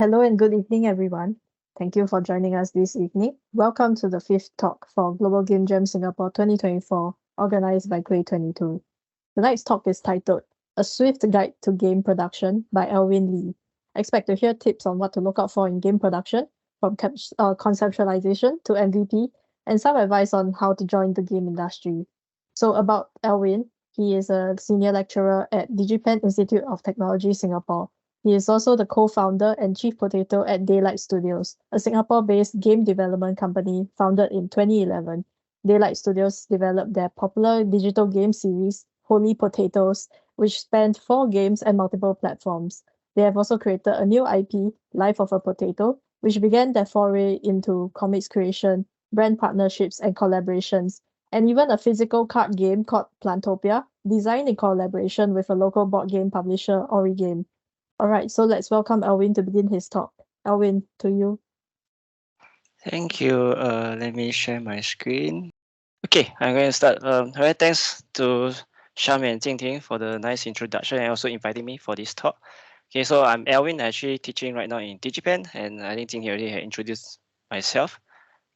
Hello and good evening, everyone. Thank you for joining us this evening. Welcome to the fifth talk for Global Game Jam Singapore 2024, organized by Kueh 22. Tonight's talk is titled A Swift Guide to Game Production by Alwyn Lee. Expect to hear tips on what to look out for in game production, from conceptualization to MVP, and some advice on how to join the game industry. So about Alwyn, he is a senior lecturer at DigiPen Institute of Technology, Singapore. He is also the co-founder and chief potato at Daylight Studios, a Singapore-based game development company founded in 2011. Daylight Studios developed their popular digital game series, Holy Potatoes, which spanned 4 games and multiple platforms. They have also created a new IP, Life of a Potato, which began their foray into comics creation, brand partnerships, and collaborations, and even a physical card game called Plantopia, designed in collaboration with a local board game publisher, Origame. All right, so let's welcome Alwyn to begin his talk. Alwyn, to you. Thank you. Let me share my screen. Okay, I'm going to start. Alright, thanks to Sham and Jingting for the nice introduction and also inviting me for this talk. Okay, so I'm Alwyn, actually teaching right now in DigiPen, and I think Jingting already had introduced myself.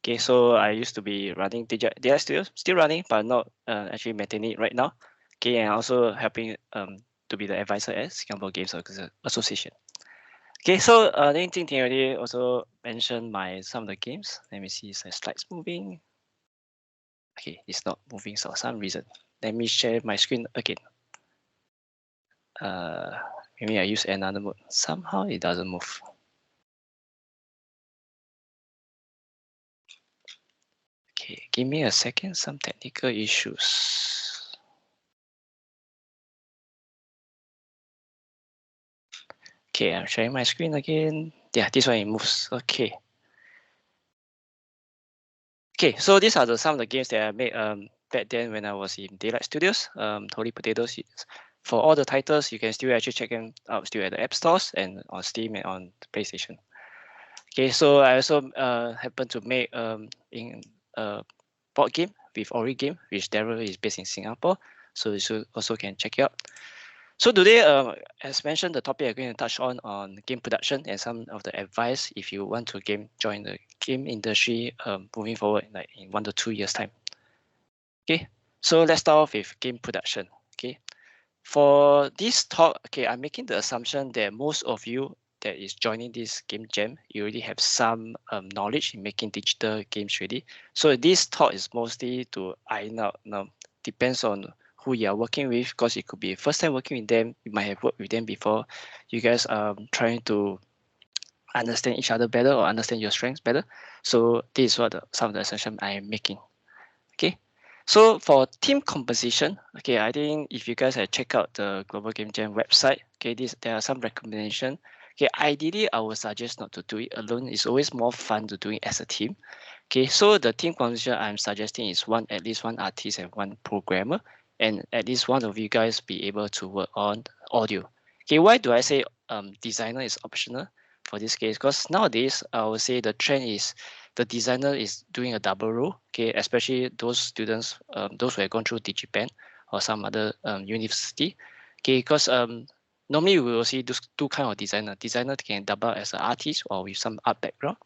Okay, so I used to be running Daylight Studios, still running, but not actually maintaining it right now. Okay, and also helping to be the advisor at Singapore Games Association. Okay, so I think Jingting already also mentioned some of the games. Let me see, the slides moving. Okay, it's not moving for some reason. Let me share my screen again. Maybe I use another mode. Somehow it doesn't move. Okay, give me a second, some technical issues. Okay, I'm sharing my screen again. Yeah, this one it moves. Okay. Okay, so these are some of the games that I made back then when I was in Daylight Studios. Holy Potatoes. For all the titles, you can still actually check them out still at the app stores and on Steam and on PlayStation. Okay, so I also happen to make in a board game with Origame, which Daryl is based in Singapore. So you also can check it out. So today, as mentioned, the topic I'm going to touch on game production and some of the advice if you want to join the game industry moving forward, like in 1 to 2 years time. Okay, so let's start off with game production. Okay, for this talk, okay, I'm making the assumption that most of you that is joining this game jam, you already have some knowledge in making digital games ready. So this talk is mostly to iron out. Now, depends on who you are working with, because it could be first time working with them. You might have worked with them before. You guys are trying to understand each other better or understand your strengths better. So this is what some of the assumptions I am making. Okay. So for team composition, okay, I think if you guys have checked out the Global Game Jam website, okay, there are some recommendation. Okay, ideally, I would suggest not to do it alone. It's always more fun to do it as a team. Okay, so the team composition I'm suggesting is at least one artist and one programmer, and at least one of you guys be able to work on audio. Okay, why do I say designer is optional for this case? Because nowadays, I would say the trend is the designer is doing a double role, okay, especially those students, those who have gone through DigiPen or some other university, okay, because normally we will see those two kind of designer. Designer can double as an artist or with some art background,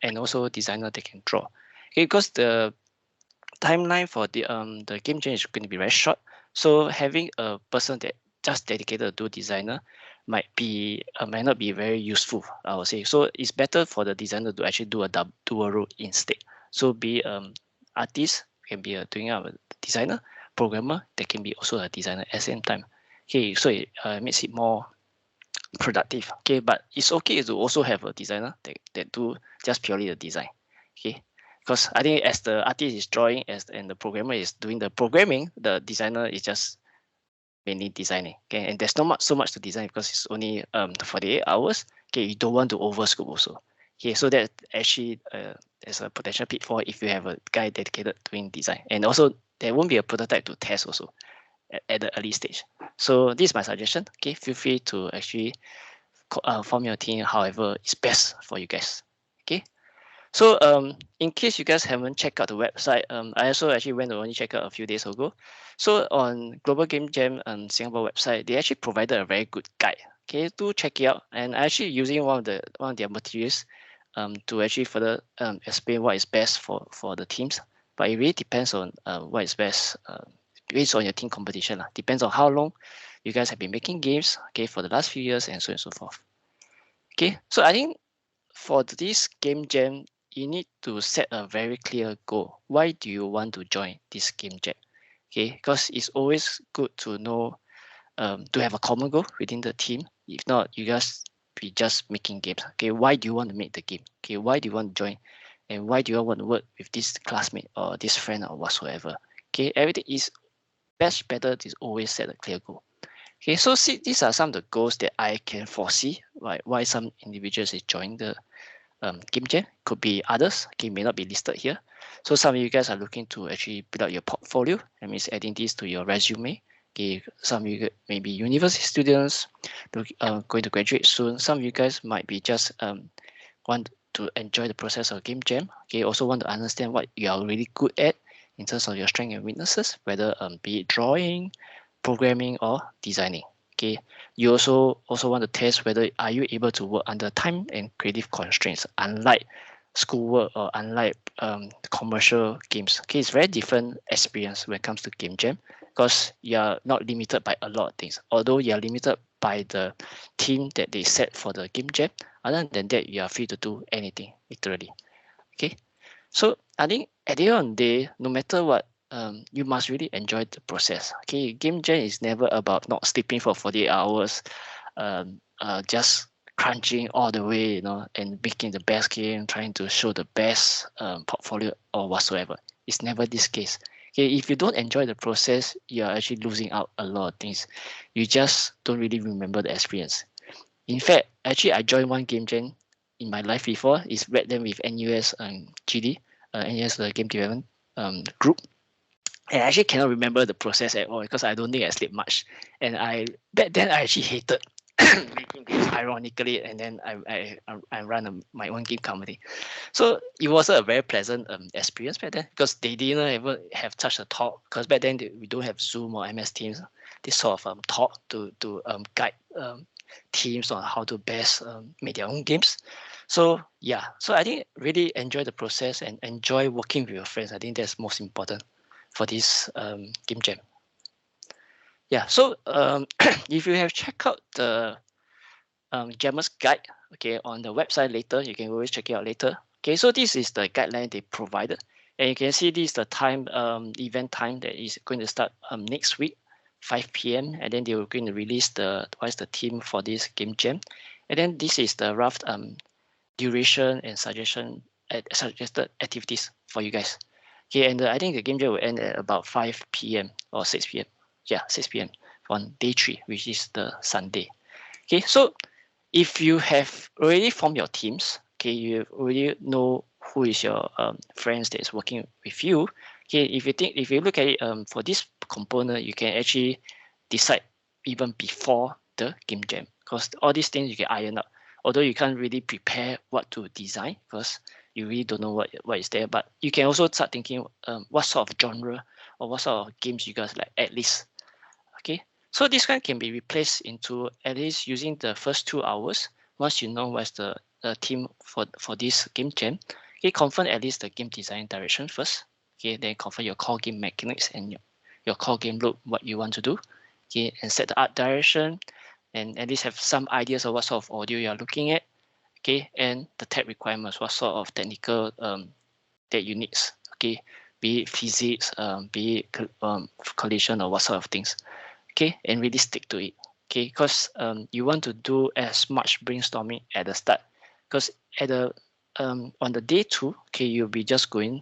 and also designer they can draw. Okay, because the timeline for the game jam is going to be very short, so having a person that just dedicated to do designer might not be very useful, I would say. So it's better for the designer to actually do a dual role instead. So be artist can be doing a designer, programmer that can be also a designer at the same time. Okay, so it makes it more productive. Okay, but it's okay to also have a designer that do just purely the design. Okay, because I think as the artist is drawing and the programmer is doing the programming, the designer is just mainly designing. Okay, and there's not so much to design because it's only 48 hours. Okay, you don't want to overscope also. Okay, so that actually there's a potential pitfall if you have a guy dedicated doing design, and also there won't be a prototype to test also at the early stage. So this is my suggestion. Okay, feel free to actually form your team however is best for you guys. Okay. So in case you guys haven't checked out the website, I also actually went to only check out a few days ago. So on Global Game Jam Singapore website, they actually provided a very good guide. Okay, do check it out. And I actually using one of their materials to actually further explain what is best for the teams. But it really depends on what is best based on your team competition. Depends on how long you guys have been making games, okay, for the last few years and so on and so forth. Okay, so I think for this game jam, you need to set a very clear goal. Why do you want to join this game jam? Okay, because it's always good to know to have a common goal within the team. If not, you guys be just making games. Okay, why do you want to make the game? Okay, why do you want to join? And why do you want to work with this classmate or this friend or whatsoever? Okay, everything is better to always set a clear goal. Okay, so see, these are some of the goals that I can foresee, right? Why some individuals is joining the game jam. Could be others, okay, may not be listed here. So some of you guys are looking to actually build out your portfolio. That means adding this to your resume. Okay, some of you may be university students going to graduate soon. Some of you guys might be just want to enjoy the process of game jam. Okay, also want to understand what you are really good at in terms of your strengths and weaknesses, whether be it drawing, programming, or designing. Okay, you also want to test whether are you able to work under time and creative constraints, unlike schoolwork or unlike commercial games. Okay, it's very different experience when it comes to game jam because you are not limited by a lot of things. Although you are limited by the theme that they set for the game jam, other than that, you are free to do anything, literally. Okay, so I think at the end of the day, no matter what, you must really enjoy the process. Okay, game jam is never about not sleeping for 48 hours, just crunching all the way, and making the best game, trying to show the best portfolio or whatsoever. It's never this case. Okay, if you don't enjoy the process, you are actually losing out a lot of things. You just don't really remember the experience. In fact, actually, I joined one game jam in my life before. It's back then with NUS GD, NUS Game Development Group. And I actually cannot remember the process at all because I don't think I slept much. And back then I actually hated making games ironically, and then I run my own game company. So it was a very pleasant experience back then because they didn't ever have such a talk because back then we don't have Zoom or MS Teams. This sort of talk to guide teams on how to best make their own games. So yeah, so I think really enjoy the process and enjoy working with your friends. I think that's most important for this game jam. Yeah, so if you have checked out the Jammer's guide, okay, on the website later, you can always check it out later. Okay, so this is the guideline they provided, and you can see this is the time event time that is going to start next week, 5 p.m. and then they were going to release what's the theme for this game jam, and then this is the rough duration and suggested activities for you guys. Okay, and I think the game jam will end at about 5 p.m. or 6 p.m. Yeah, 6 p.m. on day 3, which is the Sunday. Okay, so if you have already formed your teams, okay, you already know who is your friends that is working with you. Okay, if you look at it for this component, you can actually decide even before the game jam because all these things you can iron out. Although you can't really prepare what to design because you really don't know what is there, but you can also start thinking what sort of genre or what sort of games you guys like at least. Okay, so this one can be replaced into at least using the first 2 hours. Once you know what's the theme for this game jam, okay, confirm at least the game design direction first. Okay, then confirm your core game mechanics and your core game loop, what you want to do. Okay, and set the art direction, and at least have some ideas of what sort of audio you are looking at. Okay, and the tech requirements, what sort of technical that you need. Okay, be it physics, be it collision or what sort of things. Okay, and really stick to it. Okay, because you want to do as much brainstorming at the start, because at the on the day 2, okay, you'll be just going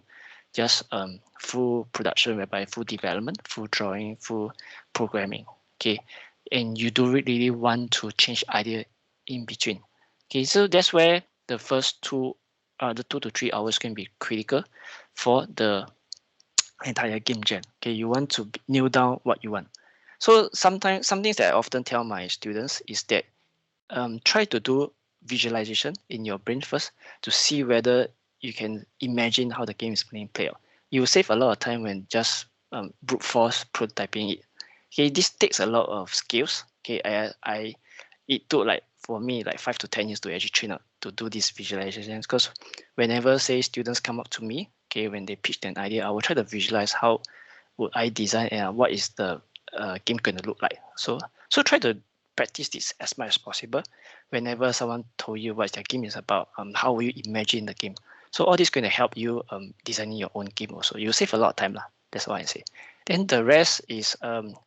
full production, whereby full development, full drawing, full programming. Okay, and you do really want to change idea in between. Okay, so that's where the first the 2 to 3 hours can be critical for the entire game jam. Okay, you want to nail down what you want. So sometimes some things that I often tell my students is that try to do visualization in your brain first to see whether you can imagine how the game is being played out. You will save a lot of time when just brute force prototyping it. Okay, this takes a lot of skills. Okay, I it took like for me like 5 to 10 years to actually train up to do these visualizations, because whenever say students come up to me, okay, when they pitch an idea, I will try to visualize how would I design and what is the game going to look like. So try to practice this as much as possible. Whenever someone told you what their game is about, how will you imagine the game? So all this going to help you designing your own game also. You save a lot of time lah. That's what I say. Then the rest is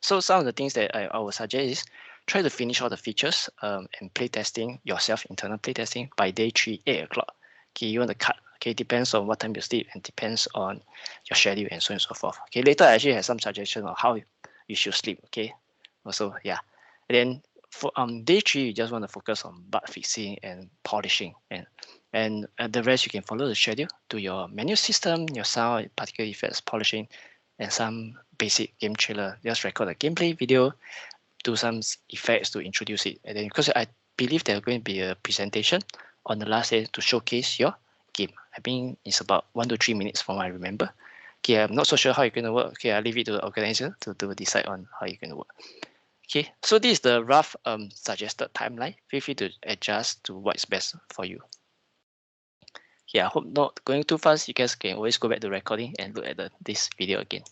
so some of the things that I would suggest is try to finish all the features and play testing yourself, internal play testing by day 3, 8 o'clock. Okay, you want to cut. Okay, depends on what time you sleep and depends on your schedule and so on and so forth. Okay, later I actually have some suggestion on how you should sleep. Okay, also yeah. And then for day 3, you just want to focus on bug fixing and polishing, and the rest you can follow the schedule to your menu system, your sound, particular effects, polishing, and some basic game trailer. Just record a gameplay video, do some effects to introduce it, and then because I believe there's going to be a presentation on the last day to showcase your game. I think it's about 1 to 3 minutes from what I remember. Okay, I'm not so sure how you're going to work. Okay, I'll leave it to the organizer to decide on how you're going to work. Okay, so this is the rough suggested timeline. Feel free to adjust to what's best for you. Yeah, I hope not going too fast. You guys can always go back to recording and look at this video again.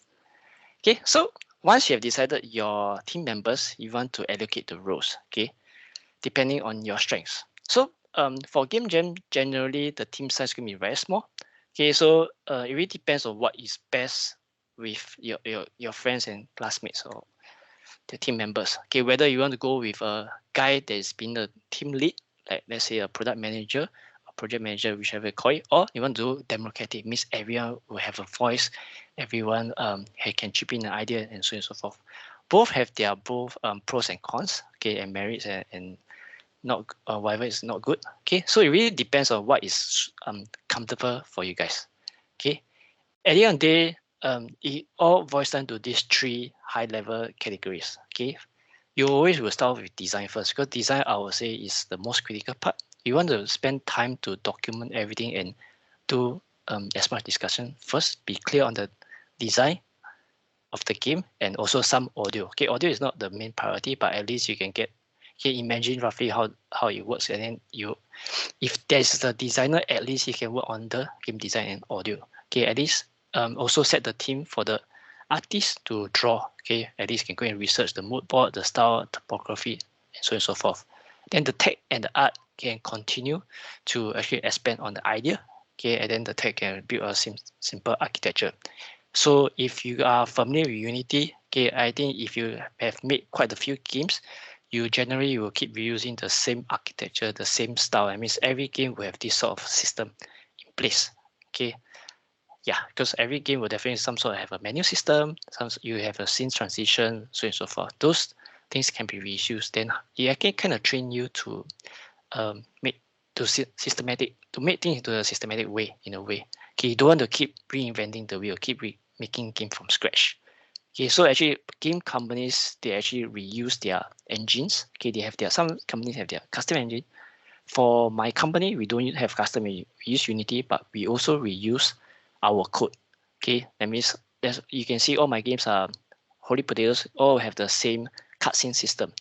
Okay, so once you have decided your team members, you want to allocate the roles, okay, depending on your strengths. So for game jam, generally the team size can be very small. Okay, so it really depends on what is best with your friends and classmates or the team members. Okay, whether you want to go with a guy that's been a team lead, like let's say a product manager, a project manager, whichever you call it, or you want to do democratic, means everyone will have a voice, everyone can chip in an idea and so on and so forth. Both have their pros and cons, okay, and merits and not whatever is not good. Okay, so it really depends on what is comfortable for you guys. Okay, at the end of the day, it all boils down to these 3 high-level categories. Okay, you always will start with design first, because design I would say is the most critical part. You want to spend time to document everything and do as much discussion first. Be clear on the design of the game and also some audio. Okay, audio is not the main priority, but at least you can imagine roughly how it works, and then if there's the designer, at least he can work on the game design and audio. Okay, at least also set the theme for the artist to draw. Okay, at least you can go and research the mood board, the style, topography, and so on and so forth. Then the tech and the art can continue to actually expand on the idea. Okay, and then the tech can build a simple architecture. So if you are familiar with Unity, okay, I think if you have made quite a few games, you generally will keep reusing the same architecture, the same style. That means every game will have this sort of system in place. Okay, yeah, because every game will definitely some sort of have a menu system. You have a scene transition, so on and so forth. Those things can be reused. Then it can kind of train you to make things into a systematic way, in a way. Okay, you don't want to keep reinventing the wheel, keep making game from scratch. Okay, so actually game companies, they actually reuse their engines. Okay, some companies have their custom engine. For my company, we don't have custom, we use Unity, but we also reuse our code. Okay, that means you can see all my games are Holy Potatoes, all have the same cutscene system,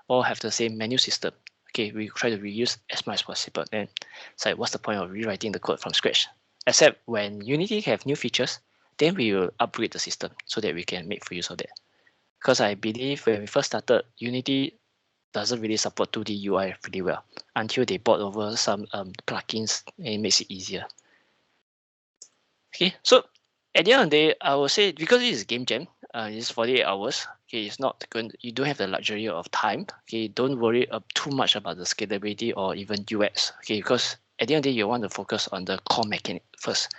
all have the same menu system. Okay, we try to reuse as much as possible. Then it's like, what's the point of rewriting the code from scratch? Except when Unity have new features, then we will upgrade the system so that we can make full use of that. Because I believe when we first started, Unity doesn't really support 2D UI pretty well until they brought over some plugins, and it makes it easier. Okay, so at the end of the day, I will say, because this is game jam, it's 48 hours. Okay, it's not going. You don't have the luxury of time. Okay, don't worry too much about the scalability or even UX. Okay, because at the end of the day, you want to focus on the core mechanic first.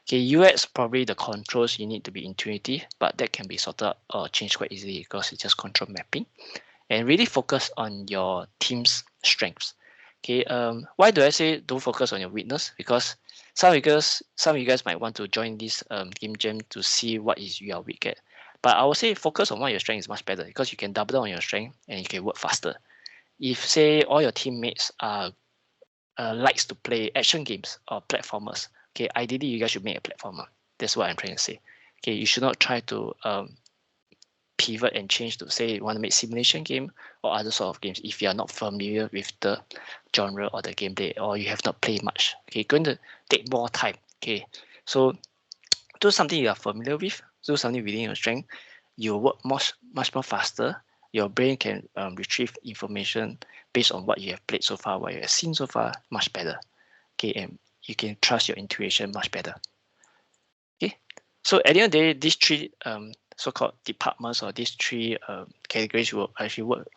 Okay, UX, probably the controls you need to be intuitive, but that can be sorted out or changed quite easily because it's just control mapping. And really focus on your team's strengths. Okay, why do I say don't focus on your weakness? Because some of you guys might want to join this game jam to see what is you are weak at. But I would say focus on what your strength is much better, because you can double down on your strength and you can work faster. If say all your teammates are likes to play action games or platformers, okay, ideally you guys should make a platformer. That's what I'm trying to say. Okay, you should not try to pivot and change to say you want to make simulation game or other sort of games if you are not familiar with the genre or the gameplay, or you have not played much. Okay, going to take more time. Okay, so do something you are familiar with, do something within your strength, you work much more faster. Your brain can retrieve information based on what you have played so far, what you have seen so far, much better. Okay, and you can trust your intuition much better. Okay, so at the end of the day, these three so-called departments or these three categories will actually work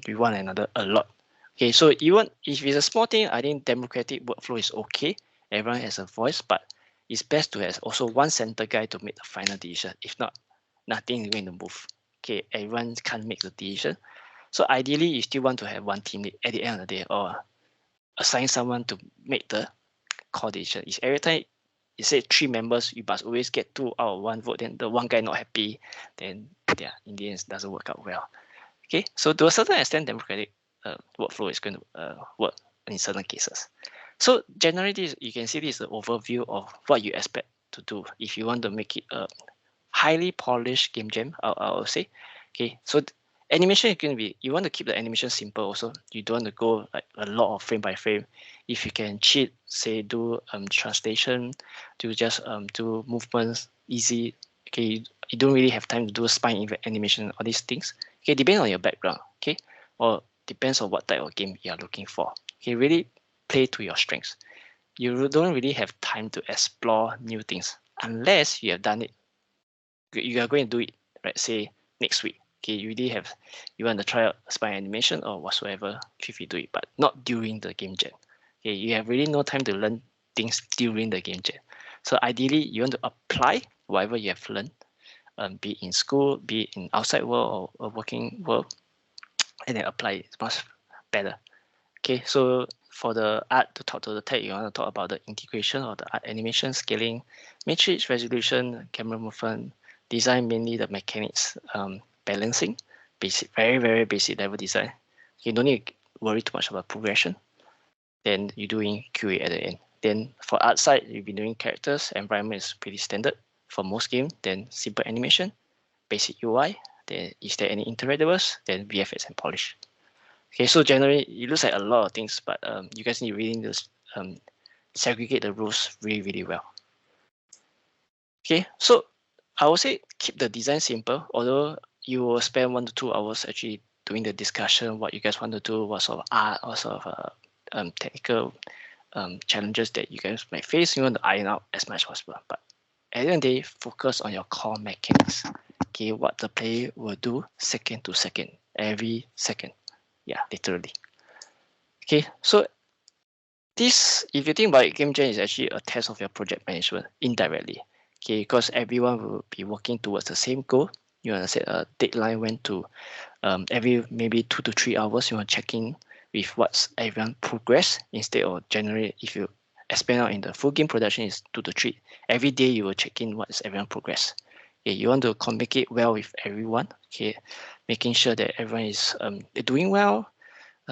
with one another a lot. Okay, so even if it's a small thing, I think democratic workflow is okay. Everyone has a voice, but it's best to have also one center guy to make the final decision. If not, nothing is going to move. Okay, everyone can't make the decision. So ideally, you still want to have one team lead at the end of the day, or assign someone to make the call decision. Is every time you say 3 members, you must always get 2 out of 1 vote, then the one guy not happy, then yeah, in the end it doesn't work out well. Okay, so to a certain extent, democratic workflow is going to work in certain cases. So generally, this, you can see this is the overview of what you expect to do if you want to make it a highly polished game jam, I'll say. Okay, so animation is going to be, you want to keep the animation simple also. You don't want to go like a lot of frame by frame. If you can cheat, say do translation, do just do movements easy. Okay, you don't really have time to do spine animation, all these things. Okay, depends on your background. Okay, or depends on what type of game you are looking for. Okay, really play to your strengths. You don't really have time to explore new things unless you have done it. You are going to do it, right? Say next week. Okay, you really have, you want to try out spine animation or whatsoever, feel free to do it, but not during the game jam. Okay, you have really no time to learn things during the game jam. So ideally, you want to apply whatever you have learned, be it in school, be it in outside world or working world, and then apply it. It's much better. Okay, so for the art to talk to the tech, you want to talk about the integration of the art animation, scaling, matrix, resolution, camera movement, design mainly the mechanics, balancing, basic, very basic level design. You don't need to worry too much about progression. Then you're doing QA at the end. Then for art side, you'll be doing characters, environment is pretty standard for most games. Then simple animation, basic UI. Then is there any interactables? Then VFX and polish. Okay, so generally it looks like a lot of things, but you guys need to really segregate the rules really well. Okay, so I would say keep the design simple, although you will spend 1 to 2 hours actually doing the discussion, what you guys want to do, what sort of art, what sort of technical challenges that you guys might face. You want to iron out as much as possible, but at the end of the day, focus on your core mechanics. Okay, what the player will do second to second, every second. Yeah, literally. Okay, so this, if you think about it, game jam is actually a test of your project management indirectly. Okay, because everyone will be working towards the same goal. You want to set a deadline when to every maybe 2 to 3 hours. You want to check in with what's everyone progress instead of generally if you expand out in the full game production is 2 to 3. Every day you will check in what's everyone progress. Okay, you want to communicate well with everyone. Okay, making sure that everyone is doing well,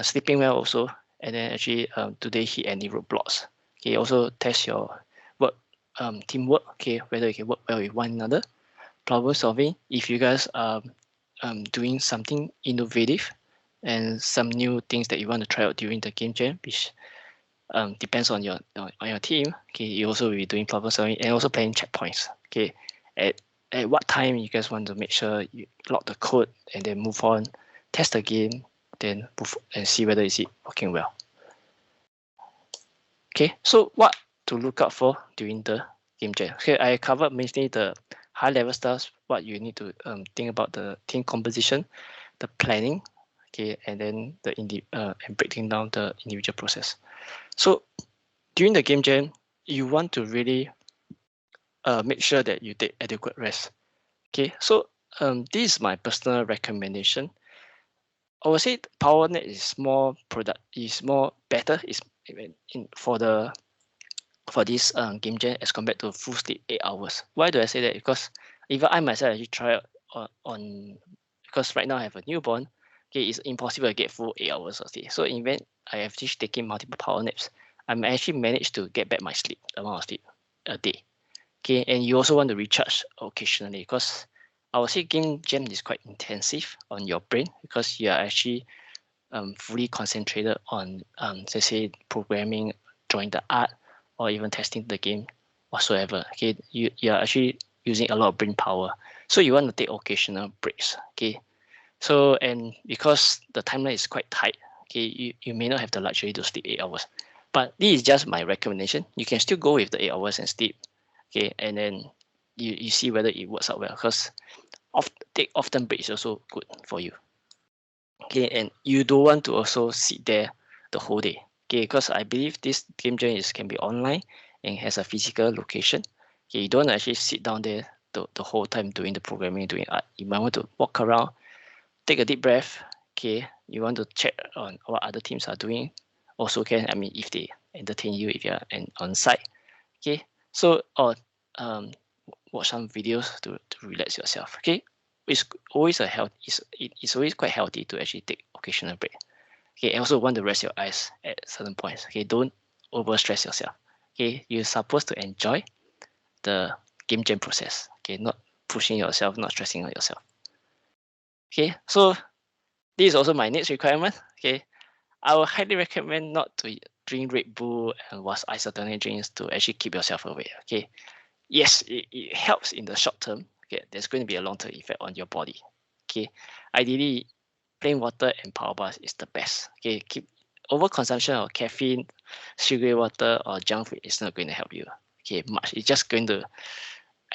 sleeping well also, and then actually do they hit any roadblocks. Okay, also test your work teamwork. Okay, whether you can work well with one another. Problem solving. If you guys are doing something innovative and some new things that you want to try out during the game jam, which depends on your team. Okay, you also will be doing problem solving and also playing checkpoints. Okay, at what time you guys want to make sure you log the code and then move on, test the game, then move and see whether is it working well. Okay, so what to look out for during the game jam? Okay, I covered mainly the high level stuff, what you need to think about the team composition, the planning, okay, and then the and breaking down the individual process. So during the game jam, you want to really make sure that you take adequate rest. Okay, so this is my personal recommendation. I would say PowerNet is more better for this game jam as compared to full sleep 8 hours. Why do I say that? Because even I myself actually try on because right now I have a newborn. Okay, it's impossible to get full 8 hours of sleep. So in fact, I have just taken multiple power naps. I'm actually managed to get back my amount of sleep a day. Okay, and you also want to recharge occasionally because I would say game jam is quite intensive on your brain because you are actually fully concentrated on, let's say, programming, drawing the art, or even testing the game whatsoever. Okay, you are actually using a lot of brain power. So you want to take occasional breaks. Okay, so and because the timeline is quite tight, okay, you may not have the luxury to sleep 8 hours. But this is just my recommendation. You can still go with the 8 hours and sleep. Okay, and then you see whether it works out well because take often breaks is also good for you. Okay, and you don't want to also sit there the whole day. Okay, because I believe this game jam can be online and has a physical location. Okay, you don't actually sit down there the whole time doing the programming, doing art. You might want to walk around, take a deep breath. Okay, you want to check on what other teams are doing. Also can, I mean, if they entertain you, if you're on site. Okay, so or watch some videos to relax yourself. Okay, it's always a health. It's always quite healthy to actually take occasional break. Okay, and also want to rest your eyes at certain points. Okay, don't over stress yourself. Okay, you're supposed to enjoy the game jam process. Okay, not pushing yourself, not stressing out yourself. Okay, so this is also my next requirement. Okay, I would highly recommend not to drink Red Bull and was isotonic drinks to actually keep yourself awake. Okay, yes, it helps in the short term. Okay, there's going to be a long-term effect on your body. Okay, ideally, plain water and power bars is the best. Okay, keep overconsumption of caffeine, sugary water, or junk food is not going to help you. Okay, much. It's just going to,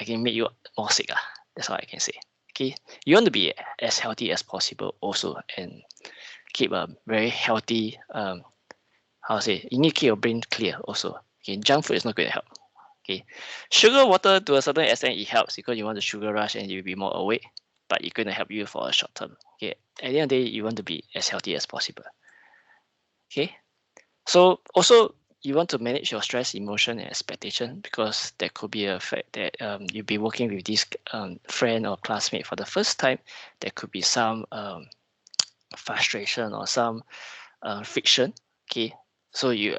I can make you more sick. That's all I can say. Okay, you want to be as healthy as possible also, and keep a very healthy. How to say? You need to keep your brain clear also. Okay, junk food is not going to help. Okay, sugar water to a certain extent it helps because you want the sugar rush and you'll be more awake, but it's going to help you for a short term. Okay, at the end of the day, you want to be as healthy as possible. Okay, so also you want to manage your stress, emotion, and expectation because there could be a fact that you'll be working with this friend or classmate for the first time. There could be some frustration or some friction. Okay, so you're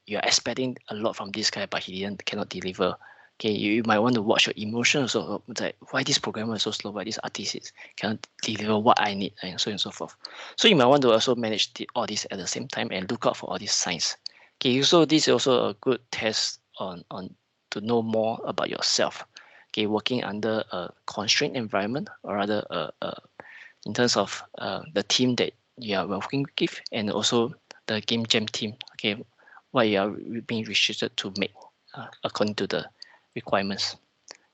expecting a lot from this guy, but he cannot deliver. Okay, you might want to watch your emotions. So like, why this programmer is so slow? Why this artist cannot deliver what I need, and so on and so forth. So you might want to also manage all this at the same time and look out for all these signs. Okay, so this is also a good test on to know more about yourself. Okay, working under a constrained environment or rather in terms of the team that you are working with and also the game jam team. Okay, what you are being restricted to make according to the requirements.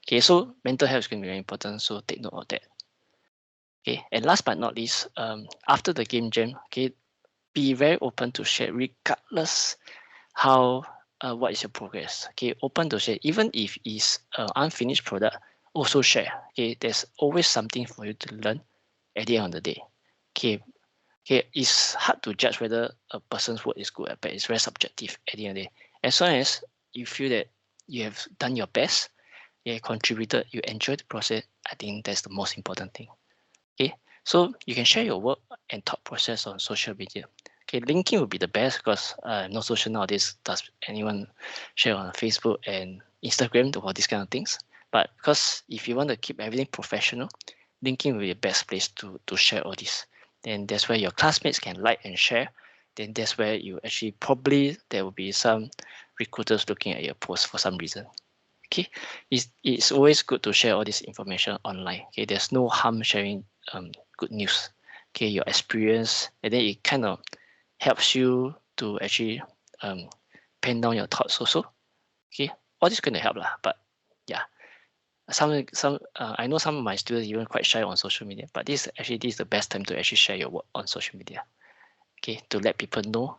Okay, so mental health is going to be very important, so take note of that. Okay, and last but not least, after the game jam, okay, be very open to share regardless how what is your progress. Okay, open to share even if it's unfinished product, also share. Okay, there's always something for you to learn at the end of the day. Okay, okay, it's hard to judge whether a person's work is good or bad. It's very subjective at the end of the day. As long as you feel that you have done your best, you have contributed, you enjoy the process, I think that's the most important thing. Okay, so you can share your work and thought process on social media. Okay, linking would be the best because no social nowadays does anyone share on Facebook and Instagram about these kind of things. But because if you want to keep everything professional, linking will be the best place to share all this. Then that's where your classmates can like and share. Then that's where you actually probably there will be some recruiters looking at your post for some reason. Okay, it's always good to share all this information online. Okay, there's no harm sharing good news. Okay, your experience, and then it kind of helps you to actually pen down your thoughts also. Okay, all this going to help lah. But yeah, some I know some of my students even quite shy on social media, but this is the best time to actually share your work on social media. Okay, to let people know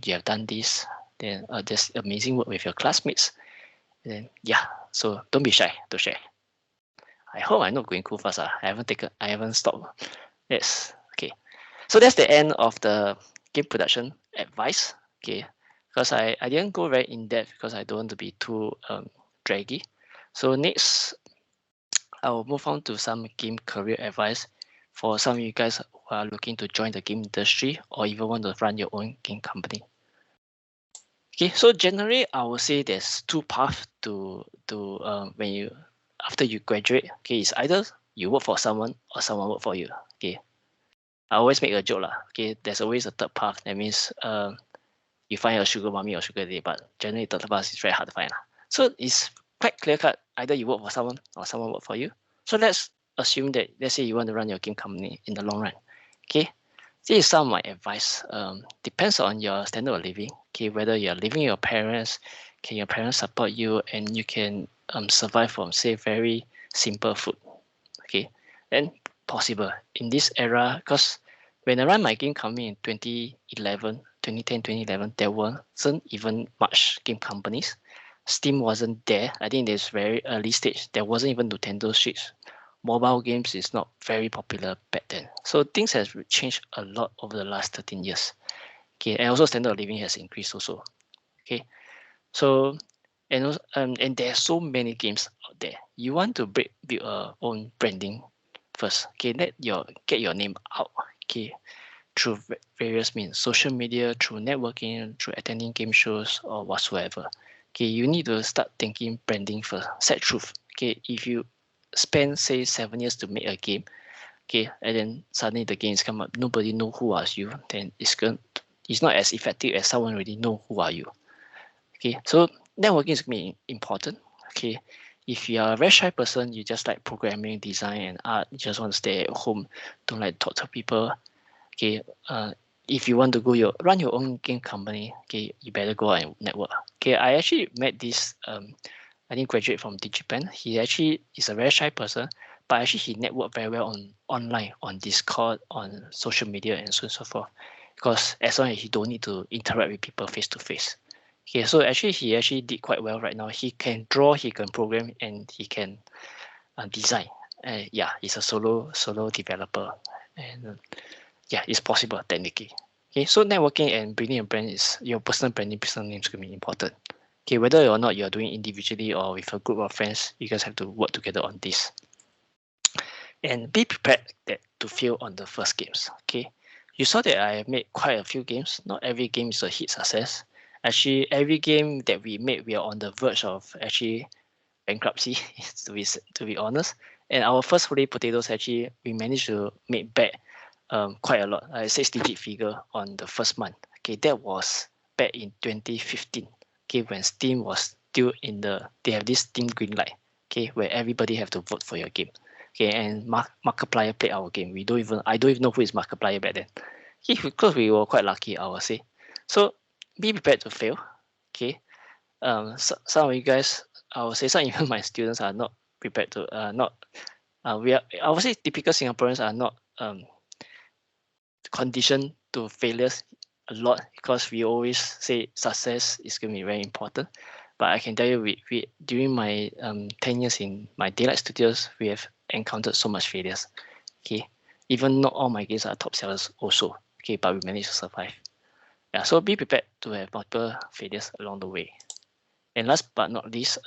you have done this, then this amazing work with your classmates. And then yeah, so don't be shy to share. I hope I'm not going too fast. I haven't stopped. Yes, okay. So that's the end of the game production advice. Okay, because I didn't go very in depth because I don't want to be too draggy. So next, I will move on to some game career advice for some of you guys who are looking to join the game industry or even want to run your own game company. Okay, so generally I would say there's two paths to when you after you graduate. Okay, it's either you work for someone or someone work for you. Okay, I always make a joke lah. Okay, there's always a third path. That means you find a sugar mommy or sugar daddy, but generally third path is very hard to find lah. So it's quite clear cut. Either you work for someone or someone work for you. So let's assume that, let's say you want to run your game company in the long run. Okay, this is some of my advice. Depends on your standard of living. Okay, whether you're living with your parents, can your parents support you, and you can survive from, say, very simple food. Okay, then possible in this era, because when I ran my game company in 2011, 2010, 2011, there wasn't even much game companies. Steam wasn't there. I think there's very early stage. There wasn't even Nintendo Switch. Mobile games is not very popular back then. So things has changed a lot over the last 13 years. Okay, and also standard of living has increased also. Okay, so and also, and there are so many games out there. You want to build your own branding first. Okay, get your name out. Okay, through various means, social media, through networking, through attending game shows or whatsoever. Okay, you need to start thinking branding first. Set truth. Okay, if you spend, say, 7 years to make a game, okay, and then suddenly the games come up, nobody know who are you, then it's not as effective as someone already know who are you. Okay, so networking is going to be important. Okay, if you are a very shy person, you just like programming, design, and art, you just want to stay at home, don't like to talk to people. Okay, if you want to run your own game company, okay, you better go out and network. Okay, I actually met this I think graduate from DigiPen. He actually is a very shy person, but actually he networked very well online, on Discord, on social media, and so on and so forth. Because as long as he don't need to interact with people face to face. Okay, so actually he actually did quite well right now. He can draw, he can program, and he can design. Yeah, he's a solo developer, and yeah, it's possible technically. Okay, so networking and building a brand is your personal branding, personal name is going to be important. Okay, whether or not you're doing individually or with a group of friends, you guys have to work together on this. And be prepared to fail on the first games. Okay, you saw that I made quite a few games. Not every game is a hit success. Actually, every game that we made, we are on the verge of actually bankruptcy, to be honest. And our first Holy Potatoes, actually, we managed to make back quite a lot, 6-digit figure on the first month. Okay, that was back in 2015. Okay, when Steam was still they have this Steam green light. Okay, where everybody have to vote for your game. Okay, and Markiplier played our game. I don't even know who is Markiplier back then. Okay, because we were quite lucky, I would say. So be prepared to fail. Okay, some of you guys, I would say, some even my students are not prepared to I would say typical Singaporeans are not conditioned to failures a lot, because we always say success is going to be very important. But I can tell you, we during my 10 years in my daylight studios, we have encountered so much failures. Okay, even not all my games are top sellers also. Okay, but we managed to survive. Yeah, so be prepared to have multiple failures along the way. And last but not least,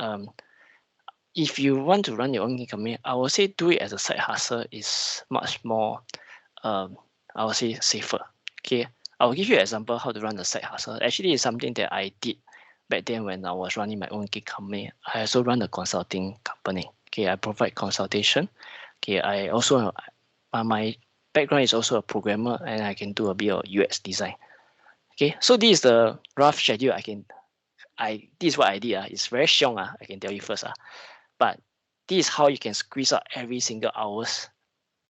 if you want to run your own game company, I would say do it as a side hustle is much more, I would say, safer. Okay, I will give you an example how to run a side hustle. Actually, it's something that I did back then when I was running my own game company. I also run a consulting company. Okay, I provide consultation. Okay, I also my background is also a programmer, and I can do a bit of UX design. Okay, so this is the rough schedule this is what I did. It's very xiong. I can tell you first. But this is how you can squeeze out every single hours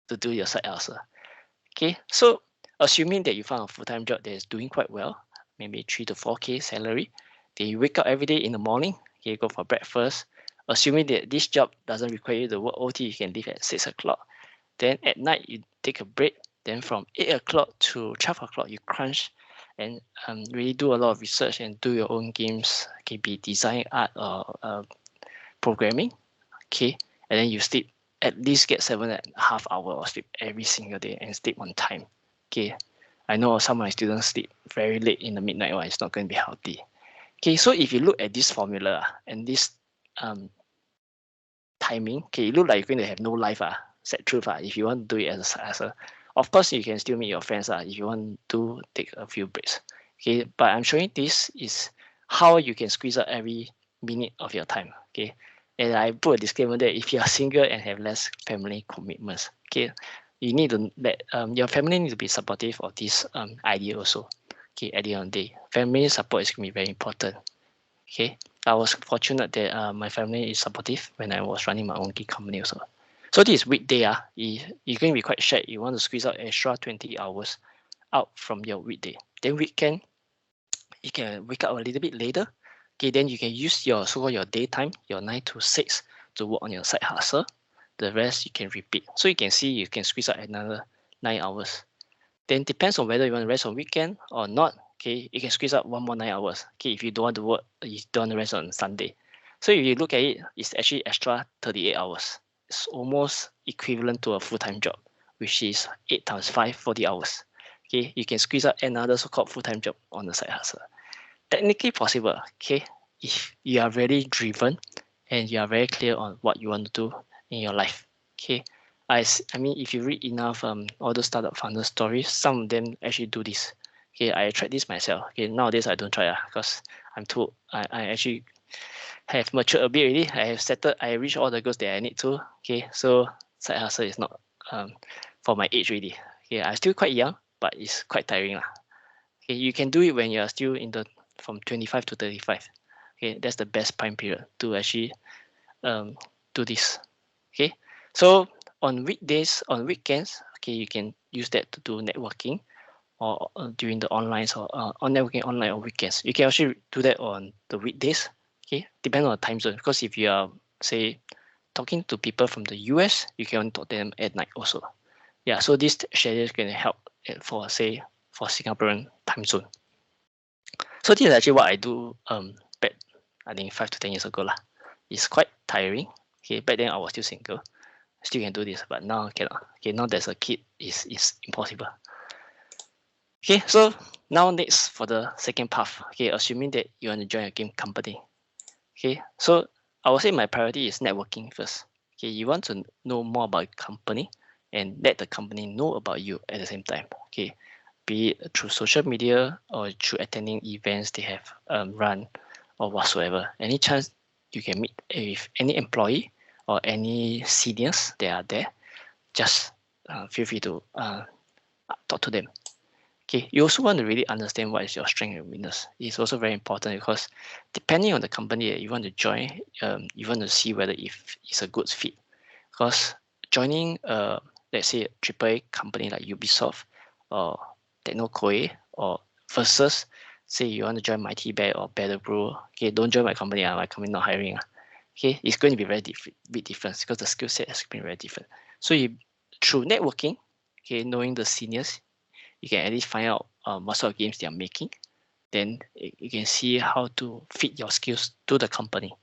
to do your side hustle. Okay, so assuming that you found a full-time job that is doing quite well, maybe 3 to 4K salary, then you wake up every day in the morning, okay, go for breakfast. Assuming that this job doesn't require you to work OT, you can leave at 6 o'clock. Then at night, you take a break. Then from 8 o'clock to 12 o'clock, you crunch and really do a lot of research and do your own games. Okay, be design, art, or programming. Okay, and then you sleep, at least get 7.5 hours of sleep every single day, and sleep on time. Okay, I know some of my students sleep very late in the midnight, or it's not going to be healthy. Okay, so if you look at this formula and this timing, okay, it look like you're going to have no life. Sad truth. If you want to do it as a, of course you can still meet your friends. If you want to take a few breaks. Okay, but I'm showing this is how you can squeeze out every minute of your time. Okay, And I put a disclaimer that if you are single and have less family commitments, okay, you need to let your family need to be supportive of this idea also. Okay, at the end of the day, family support is going to be very important. Okay, I was fortunate that my family is supportive when I was running my own gig company also. So this weekday, you're going to be quite shared. You want to squeeze out extra 20 hours out from your weekday. Then weekend, you can wake up a little bit later. Okay, then you can use your so-called your daytime, your 9 to 6 to work on your side hustle. The rest you can repeat. So you can see you can squeeze out another 9 hours. Then depends on whether you want to rest on weekend or not. Okay, you can squeeze out one more 9 hours. Okay, if you don't want to work, you don't want to rest on Sunday. So if you look at it, it's actually extra 38 hours. It's almost equivalent to a full-time job, which is 8 times 5, 40 hours. Okay, you can squeeze out another so-called full-time job on the side hustle. Technically possible, okay, if you are very driven and you are very clear on what you want to do in your life. Okay, I mean, if you read enough all those startup founder stories, some of them actually do this. Okay, I tried this myself. Okay, nowadays I don't try because I'm too I actually have matured a bit already. I have settled, I reached all the goals that I need to. Okay, so side hustle is not for my age really. Okay, I'm still quite young, but it's quite tiring lah. Okay, you can do it when you are still in the from 25 to 35. Okay, that's the best time period to actually do this. Okay, so on weekdays, on weekends, okay, you can use that to do networking or during the online or on networking online on weekends. You can actually do that on the weekdays. Okay, depending on the time zone. Because if you are say talking to people from the US, you can talk to them at night also. Yeah, so this schedule can help for say for Singaporean time zone. So this is actually what I do back I think 5 to 10 years ago lah. It's quite tiring. Okay, back then I was still single. Still can do this, but now cannot. Okay, now there's a kid, is impossible. Okay, so now next for the second path. Okay, assuming that you want to join a game company. Okay, so I would say my priority is networking first. Okay, you want to know more about the company and let the company know about you at the same time. Okay, be it through social media or through attending events they have run or whatsoever. Any chance you can meet with any employee or any seniors that are there, just feel free to talk to them. Okay, you also want to really understand what is your strength and weakness. It's also very important because depending on the company that you want to join, you want to see whether if it's a good fit. Because joining, let's say, a AAA company like Ubisoft or Kueh or versus, say you want to join Mighty Bear or Better Brew, okay, don't join my company. My company not hiring. Okay, it's going to be very big difference because the skill set has been very different. So you through networking, okay, knowing the seniors, you can at least find out what sort of games they are making. Then you can see how to fit your skills to the company.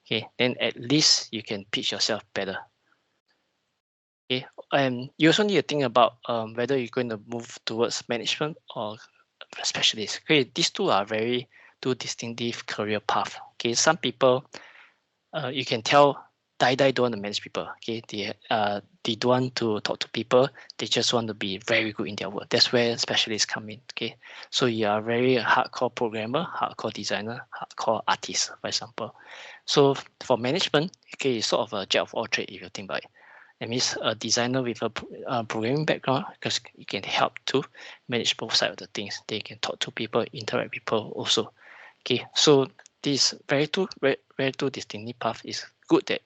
Okay, then at least you can pitch yourself better. Okay, and you also need to think about whether you're going to move towards management or specialist. Okay, these two are very two distinctive career path. Okay, some people you can tell die don't want to manage people. Okay, they don't want to talk to people. They just want to be very good in their work. That's where specialists come in. Okay, so you are very hardcore programmer, hardcore designer, hardcore artist, for example. So for management, okay, it's sort of a jack of all trades if you think about it. That means a designer with a programming background, because you can help to manage both sides of the things. They can talk to people, interact with people also. Okay, so this very two distinctive path is good that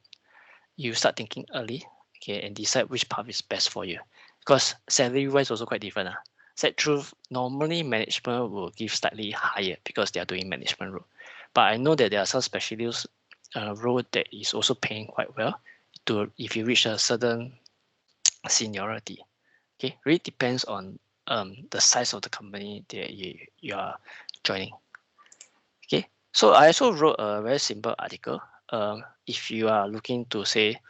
you start thinking early, okay, and decide which path is best for you. Because salary wise also quite different. Said truth, normally management will give slightly higher because they are doing management role. But I know that there are some specialist role that is also paying quite well to if you reach a certain seniority. Okay, really depends on the size of the company that you are joining. Okay, so I also wrote a very simple article. If you are looking to say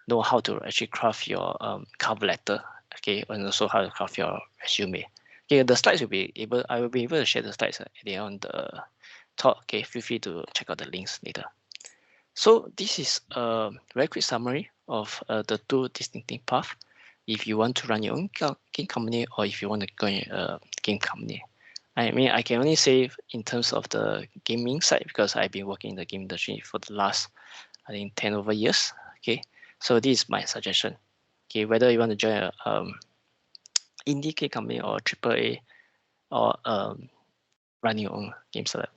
know how to actually craft your cover letter, okay, and also how to craft your resume. Okay, the slides will be able. I will be able to share the slides at the end of the talk. Okay, feel free to check out the links later. So this is a very quick summary of the two distinctive paths. If you want to run your own game company or if you want to go in a game company. I mean, I can only say in terms of the gaming side because I've been working in the game industry for the last I think 10 over years. Okay, so this is my suggestion. Okay, whether you want to join a indie game company or AAA or run your own game startup.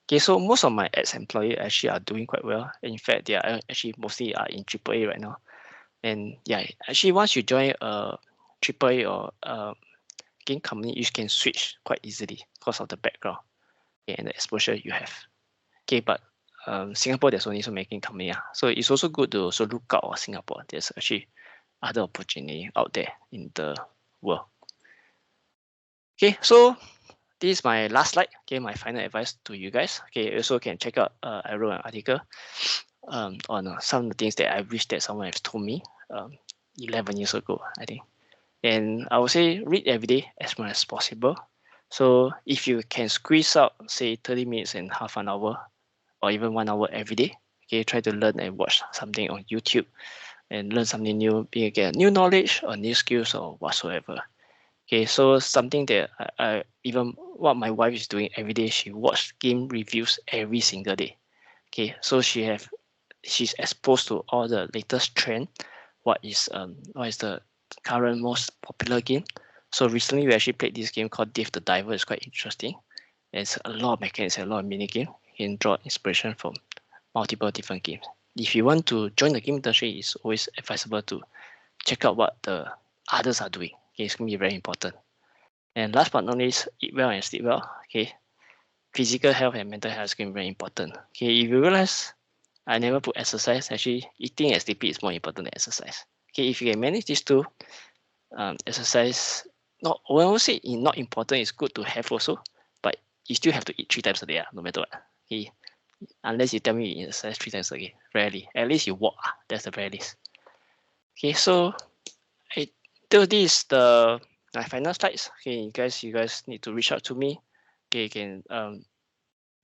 Okay, so most of my ex-employees actually are doing quite well. In fact, they are actually mostly are in AAA right now. And yeah, actually once you join a AAA or game company, you can switch quite easily because of the background, okay, and the exposure you have. Okay, but Singapore, there's only so many game company. So it's also good to also look out of Singapore. There's actually other opportunity out there in the world. Okay, so this is my last slide. Okay, my final advice to you guys. Okay, you also can check out I wrote an article on some of the things that I wish that someone has told me 11 years ago, I think. And I would say read every day as much as possible. So if you can squeeze out, say 30 minutes and half an hour or even 1 hour every day, okay, try to learn and watch something on YouTube and learn something new, be it get new knowledge or new skills or whatsoever. Okay, so something that I even what my wife is doing every day, she watch game reviews every single day. Okay, so she's exposed to all the latest trend. What is the current most popular game? So recently we actually played this game called Dave the Diver. It's quite interesting. It's a lot of mechanics and a lot of mini game. You can draw inspiration from multiple different games. If you want to join the game industry, it's always advisable to check out what the others are doing. Okay, it's gonna be very important. And last but not least, eat well and sleep well. Okay, physical health and mental health is going to be very important. Okay, if you realize I never put exercise, actually eating and sleeping is more important than exercise. Okay, if you can manage these two, exercise not I won't say not important. It's good to have also, but you still have to eat 3 times a day, no matter what. Okay, unless you tell me you exercise 3 times a day, rarely. At least you walk. That's the very least. Okay, so this is the my final slides. Okay, you guys need to reach out to me. Okay, you can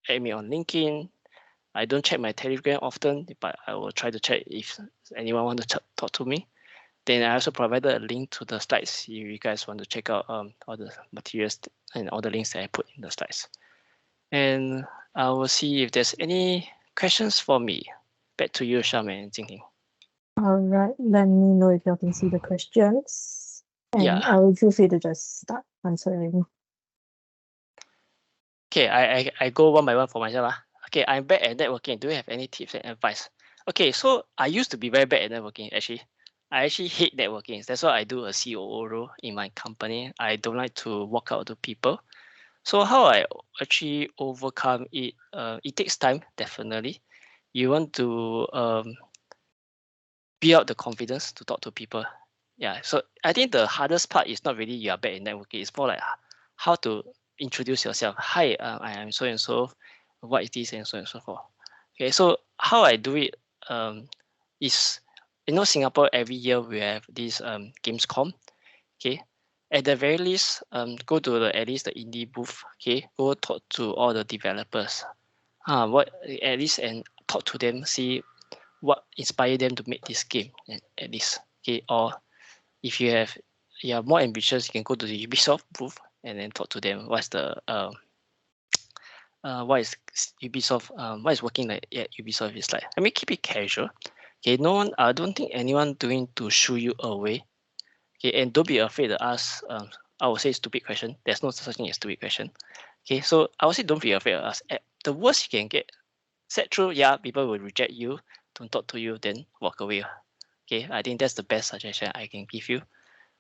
add me on LinkedIn. I don't check my Telegram often, but I will try to check if anyone want to talk to me. Then I also provided a link to the slides if you guys want to check out all the materials and all the links that I put in the slides. And I will see if there's any questions for me. Back to you, Sham and Jingting. All right, let me know if you can see the questions. And Yeah. I will feel free to just start answering. Okay, I go one by one for myself. Okay, I'm bad at networking. Do you have any tips and advice? Okay, so I used to be very bad at networking, actually. I actually hate networking. That's why I do a COO role in my company. I don't like to walk out to people. So how I actually overcome it, it takes time, definitely. You want to build up the confidence to talk to people. Yeah, so I think the hardest part is not really you are bad in networking. It's more like how to introduce yourself. Hi, I am so and so. What is this and so and so forth. Okay, so how I do it is, Singapore every year we have this Gamescom. Okay, at the very least, go to at least the indie booth. Okay, go talk to all the developers. What at least and talk to them. See what inspired them to make this game at least. Okay, or if you are more ambitious, you can go to the Ubisoft booth and then talk to them. What's the what is Ubisoft? What is working like at Ubisoft is like? I mean, keep it casual. Okay, no one. I don't think anyone doing to shoo you away. Okay, and don't be afraid to ask. I would say stupid question. There's no such thing as stupid question. Okay, so I would say don't be afraid to ask. At the worst you can get, set through. Yeah, people will reject you, don't talk to you, then walk away. Okay, I think that's the best suggestion I can give you.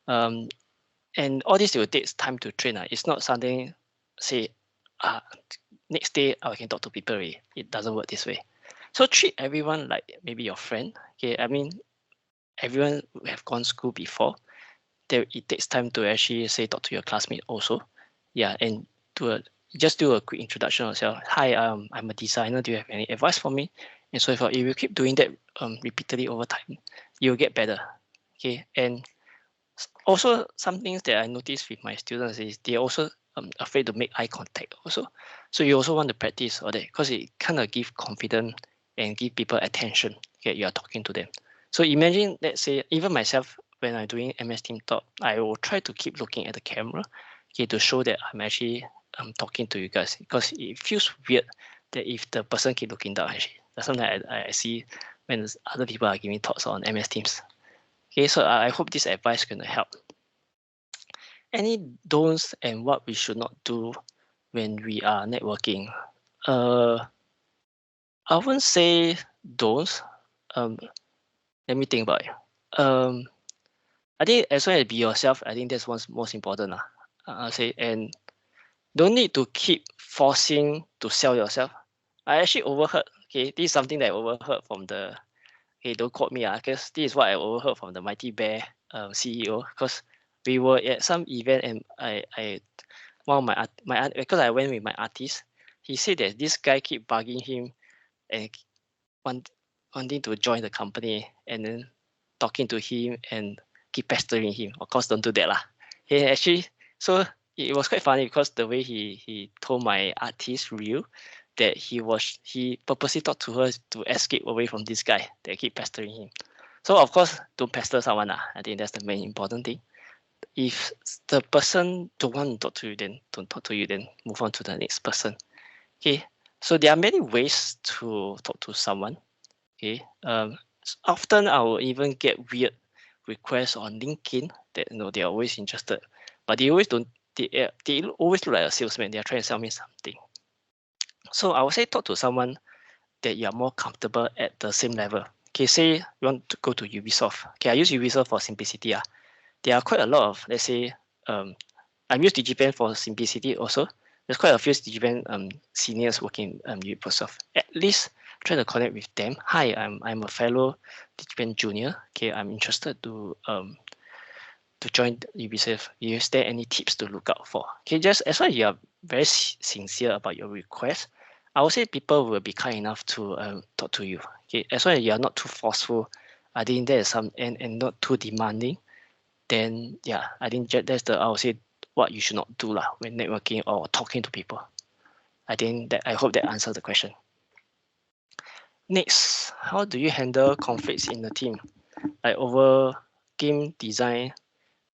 And all this will take time to train. It's not something, say, next day I can talk to people already. It doesn't work this way. So treat everyone like maybe your friend. Okay, I mean, everyone have gone school before. It takes time to actually say talk to your classmate also. Yeah, and just do a quick introduction of yourself. Hi, I'm a designer. Do you have any advice for me? And so if you keep doing that repeatedly over time, you'll get better. Okay, and also some things that I noticed with my students is they're also afraid to make eye contact also. So you also want to practice all that because it kind of give confidence and give people attention. Okay, you are talking to them. So imagine, let's say, even myself, when I'm doing MS Team Talk, I will try to keep looking at the camera, okay, to show that I'm actually talking to you guys, because it feels weird that if the person keep looking down, actually. That's something I see when other people are giving talks on MS Teams. Okay, so I hope this advice is going to help. Any don'ts and what we should not do when we are networking? I wouldn't say don'ts. Let me think about it. I think as long as be yourself, I think that's what's most important. I'll say, and don't need to keep forcing to sell yourself. I actually overheard, okay, this is something that I overheard from the, okay, don't quote me, because this is what I overheard from the Mighty Bear CEO, because we were at some event and one of my because I went with my artist, he said that this guy keep bugging him and wanting to join the company and then talking to him and keep pestering him. Of course, don't do that lah. He actually, so it was quite funny because the way he told my artist Ryu that he purposely talked to her to escape away from this guy that keep pestering him. So of course, don't pester someone. I think that's the main important thing. If the person don't want to talk to you, then don't talk to you, then move on to the next person. Okay. So there are many ways to talk to someone. Okay. Often I will even get weird requests on LinkedIn that they are always interested, but they always don't. They always look like a salesman. They are trying to sell me something. So I would say talk to someone that you are more comfortable at the same level. Okay, say you want to go to Ubisoft. Okay, I use Ubisoft for simplicity. There are quite a lot of, let's say, I've used DigiPen for simplicity also. There's quite a few DigiPen seniors working Ubisoft. At least try to connect with them. Hi, I'm a fellow DigiPen junior. Okay, I'm interested to join Ubisoft. Is there any tips to look out for? Okay, just as long as you are very sincere about your request, I would say people will be kind enough to talk to you. Okay, as long as you are not too forceful, I think there is some and not too demanding. Then yeah, I think that's I would say what you should not do when networking or talking to people. I hope that answers the question. Next, how do you handle conflicts in the team, like over game design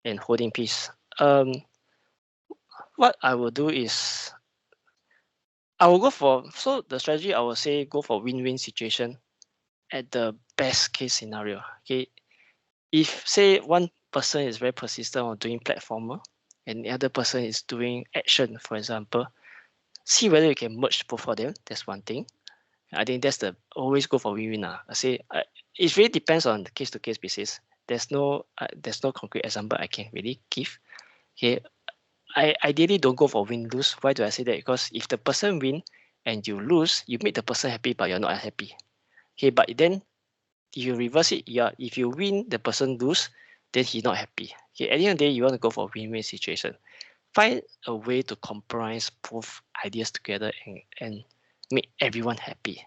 and holding peace? What I will do is I will go for, so the strategy I will say go for win-win situation at the best case scenario. Okay, if say one person is very persistent on doing platformer and the other person is doing action, for example, see whether you can merge both of them. That's one thing. I think that's the always go for win-win. I say it really depends on the case-to-case basis. There's no concrete example I can really give. Okay, I ideally don't go for win-lose. Why do I say that? Because if the person win and you lose, you make the person happy, but you're not happy. Okay, but then you reverse it. If you win, the person lose, then he's not happy. Okay, at the end of the day, you want to go for a win-win situation. Find a way to compromise both ideas together and make everyone happy.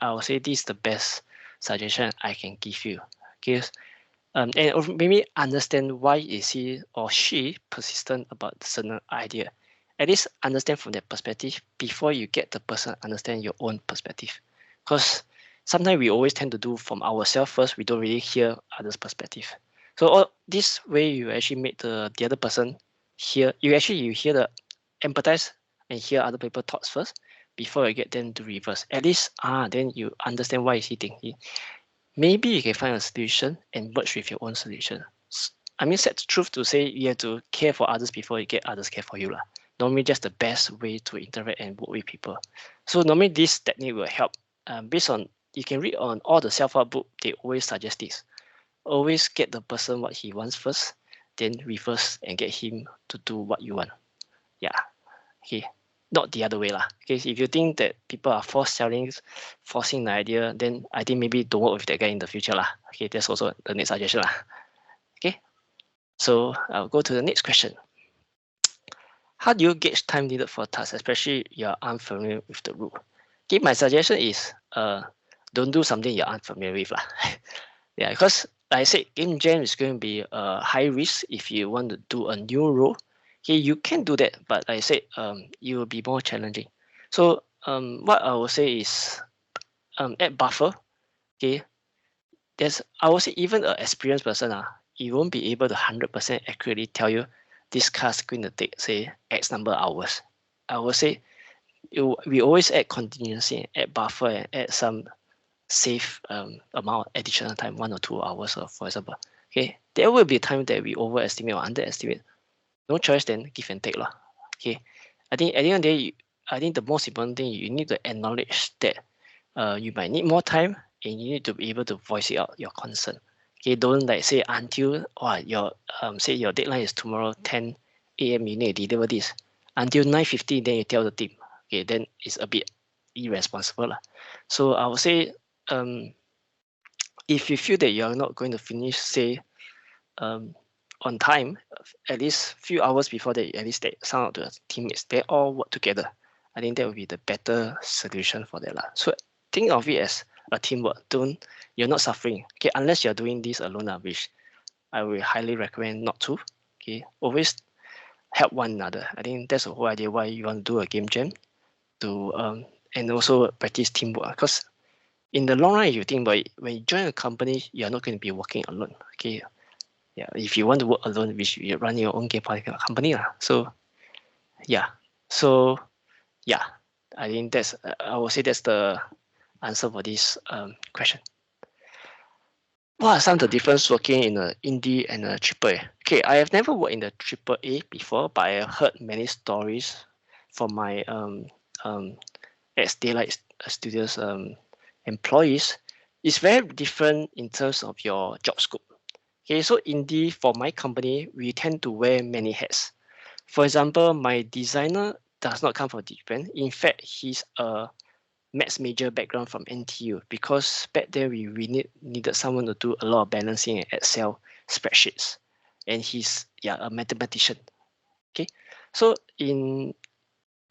I will say this is the best suggestion I can give you. Okay, and maybe understand why is he or she persistent about a certain idea. At least understand from their perspective before you get the person understand your own perspective. Because sometimes we always tend to do from ourselves first. We don't really hear others' perspective. So this way you actually make the other person hear. You hear the empathize and hear other people's thoughts first before you get them to reverse. At least then you understand why is he thinking. Maybe you can find a solution and merge with your own solution. I mean, set the truth to say you have to care for others before you get others care for you. Normally, just the best way to interact and work with people. So normally, this technique will help. Based on, you can read on all the self-help book, they always suggest this. Always get the person what he wants first, then reverse and get him to do what you want. Yeah. Okay. Not the other way Okay, if you think that people are forcing the idea, then I think maybe don't work with that guy in the future Okay, that's also the next suggestion Okay, so I'll go to the next question. How do you gauge time needed for a task, especially you're unfamiliar with the rule? Okay, my suggestion is don't do something you're unfamiliar with Yeah, because like I said, game jam is going to be a high risk if you want to do a new role. Okay, you can do that, but like I said, it will be more challenging. So what I will say is add buffer. Okay, I would say even an experienced person you won't be able to 100% accurately tell you this class is going to take say X number of hours. I would say we always add contingency, add buffer, and add some save amount of additional time, 1 or 2 hours, for example. Okay, there will be time that we overestimate or underestimate. No choice, then give and take lah. Okay, I think at the end of the day, I think the most important thing, you need to acknowledge that you might need more time, and you need to be able to voice it out, your concern. Okay, don't like say until your say your deadline is tomorrow 10 a.m. you need to deliver this. Until 9:50, then you tell the team. Okay, then it's a bit irresponsible lah. So I would say if you feel that you are not going to finish, say on time, at least few hours before that, at least that some of the teammates, they all work together. I think that would be the better solution for that lah. So think of it as a teamwork. You're not suffering. Okay, unless you're doing this alone, which I will highly recommend not to. Okay, always help one another. I think that's the whole idea why you want to do a game jam, to and also practice teamwork. Because in the long run, if you think about it, when you join a company, you're not going to be working alone. Okay, yeah, if you want to work alone, which you run your own game company lah. So yeah, I think that's I would say that's the answer for this question. What are some of the difference working in a indie and a AAA? Okay, I have never worked in the AAA before, but I have heard many stories from my ex-Daylight Studios employees. It's very different in terms of your job scope. Okay, so indie, for my company, we tend to wear many hats. For example, my designer does not come from DigiPen. In fact, he's a maths major background from NTU, because back then we needed someone to do a lot of balancing and Excel spreadsheets, and he's a mathematician. Okay, so in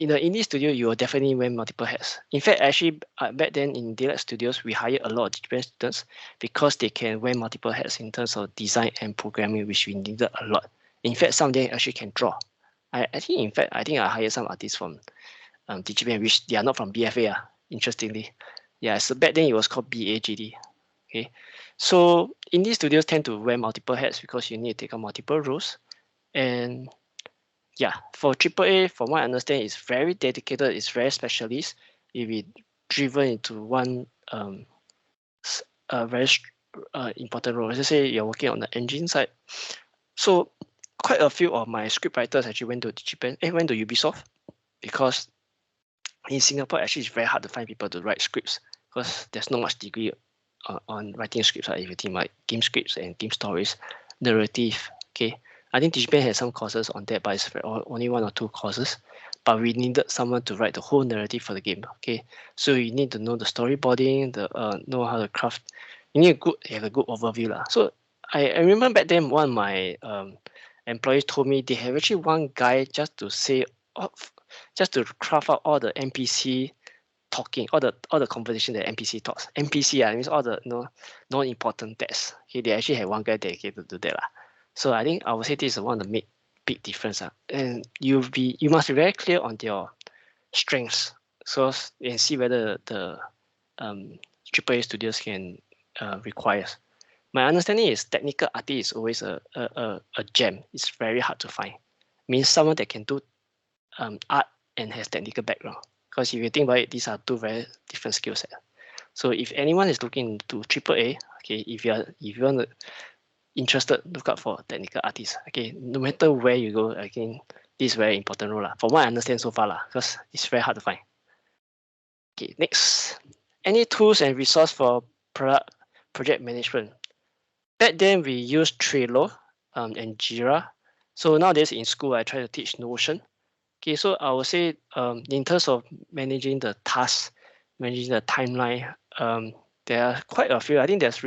the indie studio, you will definitely wear multiple hats. In fact, actually, back then in Daylight Studios, we hired a lot of DigiPen students because they can wear multiple hats in terms of design and programming, which we needed a lot. In fact, some of them actually can draw. I think I hired some artists from DigiPen, which they are not from BFA. Interestingly, yeah. So back then it was called BAGD. Okay, so indie studios tend to wear multiple hats because you need to take on multiple roles, and yeah, for AAA, from what I understand, it's very dedicated, it's very specialist. It will be driven into one very important role. Let's say you're working on the engine side. So quite a few of my script writers actually went to DigiPen, went to Ubisoft, because in Singapore, actually, it's very hard to find people to write scripts because there's not much degree on writing scripts. If you think like game scripts and game stories, narrative. Okay, I think DigiPen has some courses on that, but it's only 1 or 2 courses. But we needed someone to write the whole narrative for the game. Okay, so you need to know the storyboarding, know how to craft. You need have a good overview lah. So I remember back then, one of my employees told me they have actually one guy just to say, just to craft out all the NPC talking, all the conversation that NPC talks. NPC means all the non-important text. Okay, they actually have one guy dedicated to do that lah. So I think I would say this is one of the big difference. And you must be very clear on your strengths, so and see whether the AAA studios can require. My understanding is technical artist is always a gem. It's very hard to find. Means someone that can do art and has technical background. Because if you think about it, these are 2 very different skill sets. So if anyone is looking into AAA, okay, if you want to interested, look out for technical artists. Okay, no matter where you go, I think this is very important role from what I understand so far because it's very hard to find. Okay, next, any tools and resource for project management? Back then we used Trello and Jira. So nowadays in school I try to teach Notion. Okay, so I would say in terms of managing the tasks, managing the timeline, there are quite a few. I think there's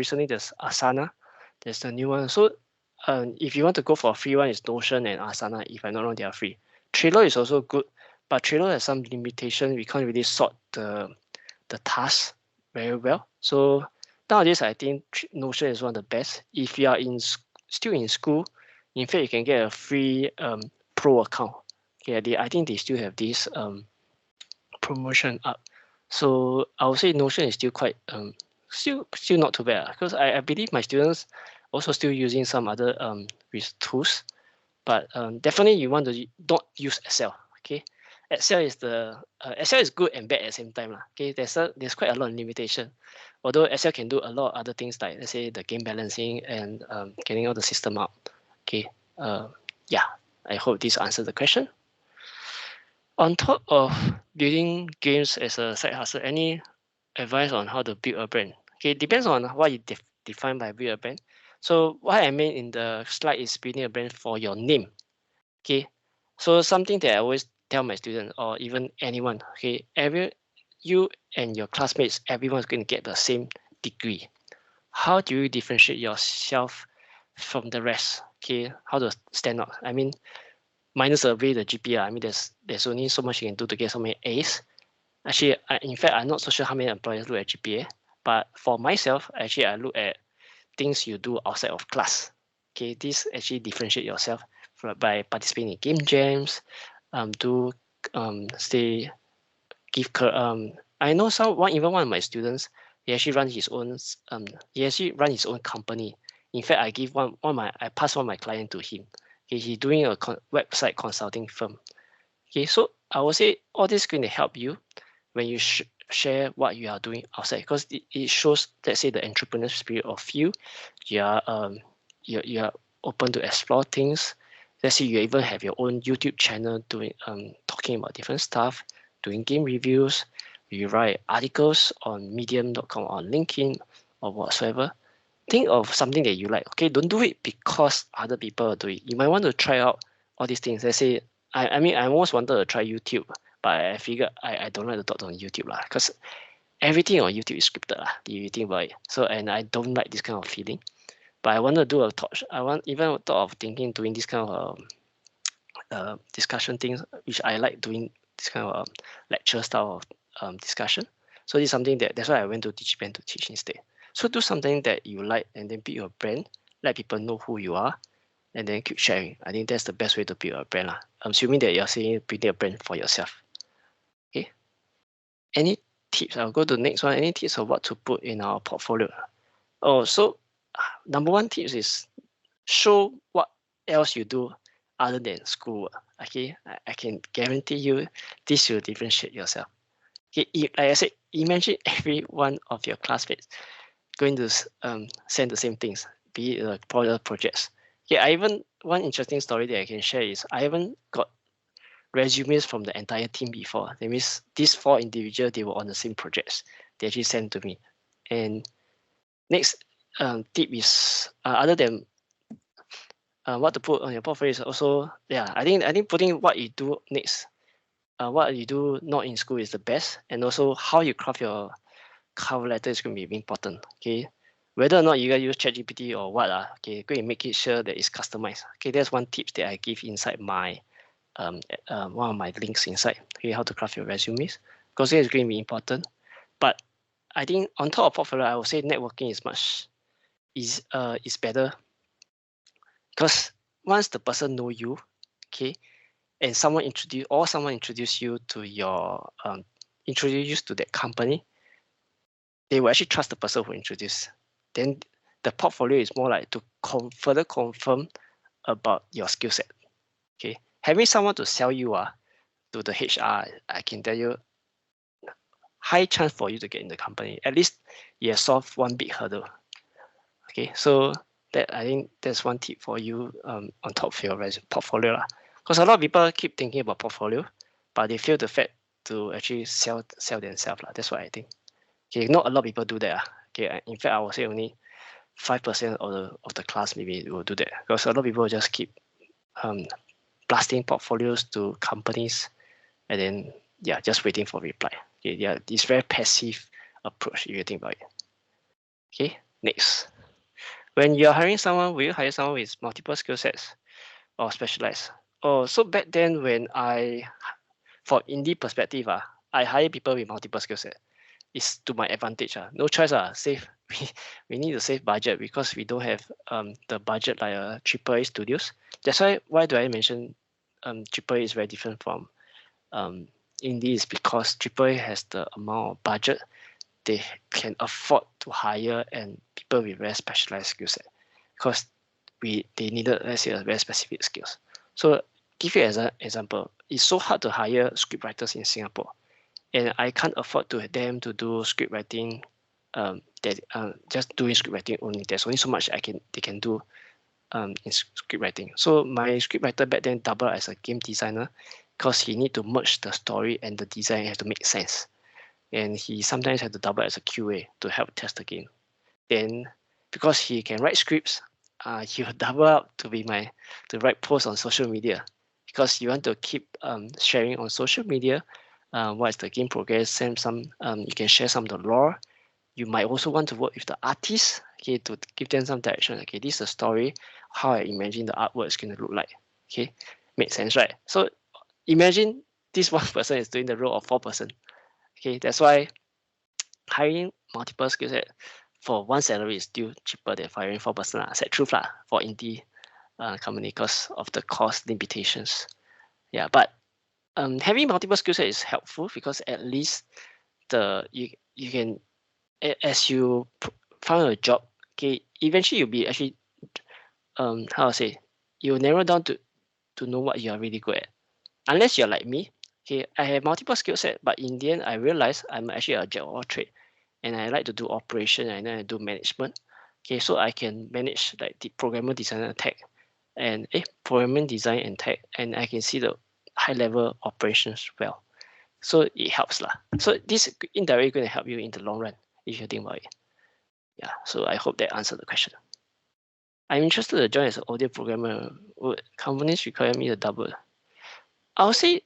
Asana. There's the new one. So if you want to go for a free one, it's Notion and Asana. If I'm not wrong, they are free. Trello is also good, but Trello has some limitation. We can't really sort the tasks very well. So nowadays, I think Notion is one of the best. If you are still in school, in fact, you can get a free pro account. Okay, I think they still have this promotion up. So I would say Notion is still quite still not too bad because I believe my students also still using some other tools, but definitely you want to not use Excel. Okay, Excel is Excel is good and bad at the same time lah. Okay, there's quite a lot of limitation. Although Excel can do a lot of other things like, let's say, the game balancing and getting all the system up. Okay, yeah, I hope this answers the question. On top of building games as a side hustle, any advice on how to build a brand? Okay, it depends on what you define by build a brand. So what I mean in the slide is building a brand for your name. Okay, so something that I always tell my students or even anyone, okay, you and your classmates, everyone's going to get the same degree. How do you differentiate yourself from the rest? Okay, how to stand out? I mean, minus away the GPA. I mean, there's only so much you can do to get so many A's. Actually, in fact, I'm not so sure how many employers look at GPA, but for myself, actually, I look at things you do outside of class. Okay, this actually differentiate yourself by participating in game jams, stay give I know even one of my students, he actually run his own company. In fact, I pass one of my client to him. Okay, he's doing a website consulting firm. Okay, so I would say all this is going to help you when you share what you are doing outside, because it shows, let's say, the entrepreneurial spirit of you. You are open to explore things. Let's say you even have your own YouTube channel doing talking about different stuff, doing game reviews. You write articles on medium.com or LinkedIn or whatsoever. Think of something that you like. Okay, don't do it because other people do it. You might want to try out all these things. Let's say, I mean, I almost wanted to try YouTube, but I figured I don't like to talk on YouTube lah, because everything on YouTube is scripted lah. You think about it. So, and I don't like this kind of feeling. But I want to do a talk. Even thought of thinking doing this kind of discussion things, which I like doing this kind of lecture style of discussion. So this is something that's why I went to DigiPen to teach instead. So do something that you like and then build your brand, let people know who you are, and then keep sharing. I think that's the best way to build a brand lah. I'm assuming that you're saying building a brand for yourself. Okay. Any tips? I'll go to the next one. Any tips of what to put in our portfolio? Oh, so number one tips is show what else you do other than school. Okay, I can guarantee you this will differentiate yourself. Okay, like I said, imagine every one of your classmates going to send the same things, be it projects. Okay, one interesting story that I can share is I haven't got resumes from the entire team before. That means these 4 individuals, they were on the same projects. They actually sent to me. And next tip is other than what to put on your portfolio is also, I think putting what you do next, what you do not in school is the best, and also how you craft your cover letter is going to be important. Okay, whether or not you guys use ChatGPT or what, okay, go and make it sure that it's customized. Okay, that's one tip that I give inside my one of my links inside. Okay, how to craft your resumes, because it's going to be important. But I think on top of portfolio, I would say networking is better, because once the person know you, okay, and someone introduce you to your introduce you to that company, they will actually trust the person who introduced. Then the portfolio is more like to further confirm about your skill set. Okay, having someone to sell you to the HR, I can tell you, high chance for you to get in the company. At least you have solved one big hurdle. Okay, so that I think that's one tip for you on top of your portfolio lah. Because a lot of people keep thinking about portfolio, but they feel the fact to actually sell themselves lah. That's what I think. Okay, not a lot of people do that. Okay, in fact, I would say only 5% of the class maybe will do that, because a lot of people just keep blasting portfolios to companies, and then just waiting for reply. Okay, it's very passive approach if you think about it. Okay, next. When you're hiring someone, will you hire someone with multiple skill sets or specialized? Oh, so back then when for indie perspective, I hire people with multiple skill sets. It's to my advantage. No choice. Save. We need to save budget, because we don't have the budget like AAA studios. That's why do I mention AAA is very different from indie, is because AAA has the amount of budget they can afford to hire and people with very specialized skill set, because they needed, let's say, a very specific skills. So give you an example, it's so hard to hire script writers in Singapore, and I can't afford them to do script writing just doing script writing only. There's only so much they can do in script writing. So my script writer back then doubled as a game designer because he need to merge the story and the design have to make sense. And he sometimes had to double as a QA to help test the game. Then because he can write scripts, he will double up to write posts on social media, because you want to keep sharing on social media what's the game progress, send some you can share some of the lore. You might also want to work with the artists, okay, to give them some direction. Okay, this is a story, how I imagine the artwork is going to look like. Okay, makes sense, right? So imagine this one person is doing the role of 4%. Okay, that's why hiring multiple skill set for one salary is still cheaper than firing 4%. That's truth lah, for indie company because of the cost limitations. Yeah, but having multiple skill set is helpful because at least you can, as you find a job, okay, eventually you'll be actually how to say, you'll narrow down to know what you are really good at. Unless you're like me, okay, I have multiple skill set, but in the end I realized I'm actually a jack of all trade, and I like to do operation and then I do management. Okay, so I can manage like the programmer, designer, tech, and programming, design, and tech, and I can see the high level operations well. So it helps lah. So this indirectly going to help you in the long run if you think about it. Yeah. So I hope that answered the question. I'm interested to join as an audio programmer. Would companies require me to double? I'll say,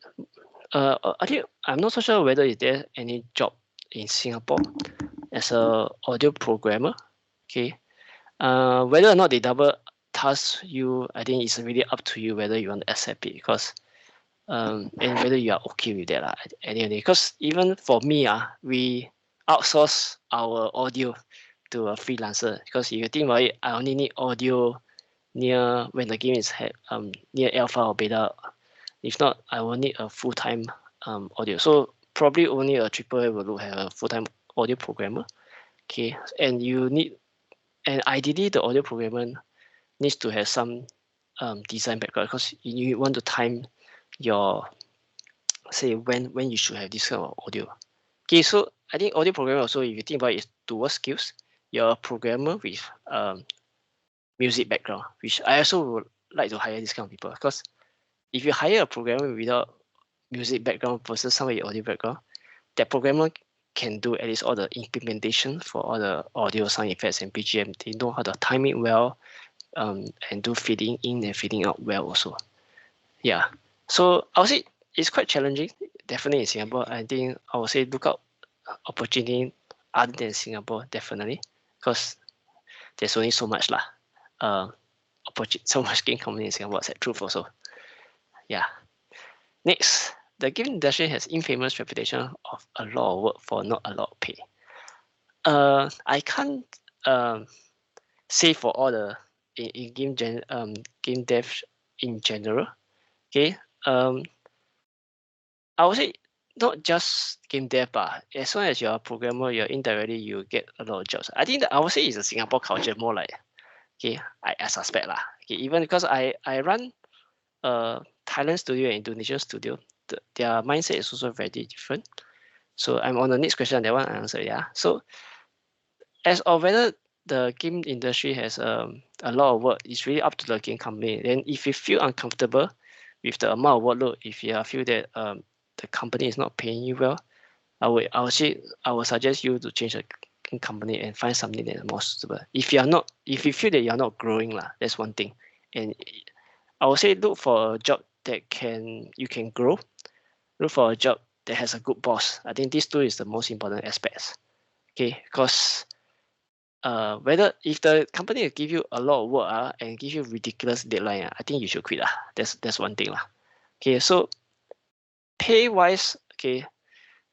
I think I'm not so sure whether is there any job in Singapore as a audio programmer. Okay. Whether or not they double task you, I think it's really up to you whether you want to accept it, because and whether you are okay with that at the end of the day. Because even for me, we outsource our audio to a freelancer, because if you think about it, I only need audio near when the game is near alpha or beta. If not, I will need a full-time audio. So probably only a AAA will have a full-time audio programmer. Okay, and ideally the audio programmer needs to have some design background, because you want to time your, say, when you should have this kind of audio. Okay, so I think audio programmer also, if you think about it, is dual skills. You're a programmer with music background, which I also would like to hire this kind of people, because if you hire a programmer without music background versus somebody with audio background, that programmer can do at least all the implementation for all the audio sound effects and BGM. They know how to time it well, and do feeding in and feeding out well also. Yeah, so I would say it's quite challenging, definitely in Singapore. I think I would say look out opportunity other than Singapore, definitely, because there's only so much so much game company in Singapore. That's truth also. Yeah. Next, the game industry has infamous reputation of a lot of work for not a lot of pay. I can't say for all the in game dev in general. Okay. I would say not just game dev, but as long as you're a programmer, you're indirectly you get a lot of jobs. I think that I would say it's a Singapore culture more like, okay, I suspect lah. Okay, even because I run a Thailand studio and Indonesian studio, their mindset is also very different. So I'm on the next question. That one I answered. Yeah. So as of whether the game industry has a lot of work, it's really up to the game company. Then if you feel uncomfortable with the amount of workload, if you feel that the company is not paying you well, I would suggest you to change the company and find something that is more suitable. If you feel that you're not growing, that's one thing. And I would say look for a job that you can grow. Look for a job that has a good boss. I think these two is the most important aspects. Okay, because whether if the company will give you a lot of work and give you ridiculous deadline, I think you should quit. That's one thing. Okay, so pay wise, okay,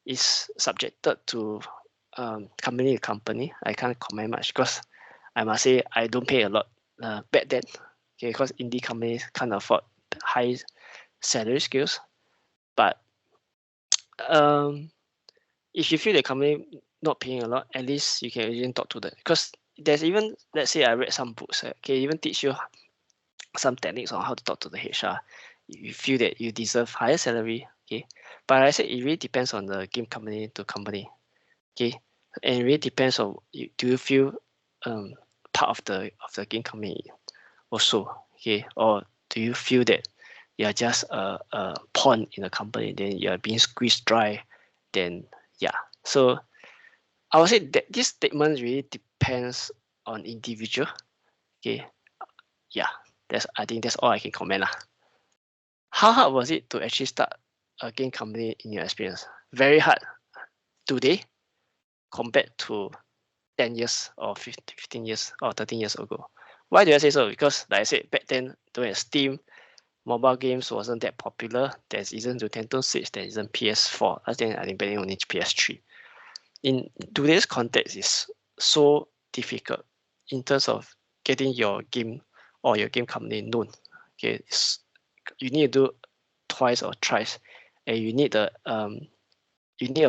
is subjected to company to company. I can't comment much because I must say I don't pay a lot back then. Okay, because indie companies can't afford high salary scales. But if you feel the company not paying a lot, at least you can even talk to them, because there's even, let's say I read some books, okay, even teach you some techniques on how to talk to the HR. You feel that you deserve higher salary, okay, but I said it really depends on the game company to company. Okay, And it really depends on do you feel part of the game company also, okay, or do you feel that you're just a pawn in a company, then you're being squeezed dry, then yeah. So I would say that this statement really depends on individual. Okay, yeah, I think that's all I can comment lah. How hard was it to actually start a game company in your experience? Very hard today compared to 10 years or 15 years or 13 years ago. Why do I say so? Because like I said, back then, don't have Steam, mobile games wasn't that popular. There isn't Nintendo Switch, there isn't PS4. I think back then only PS3. In today's context, is so difficult in terms of getting your game or your game company known. Okay, you need to do twice or thrice, and you need a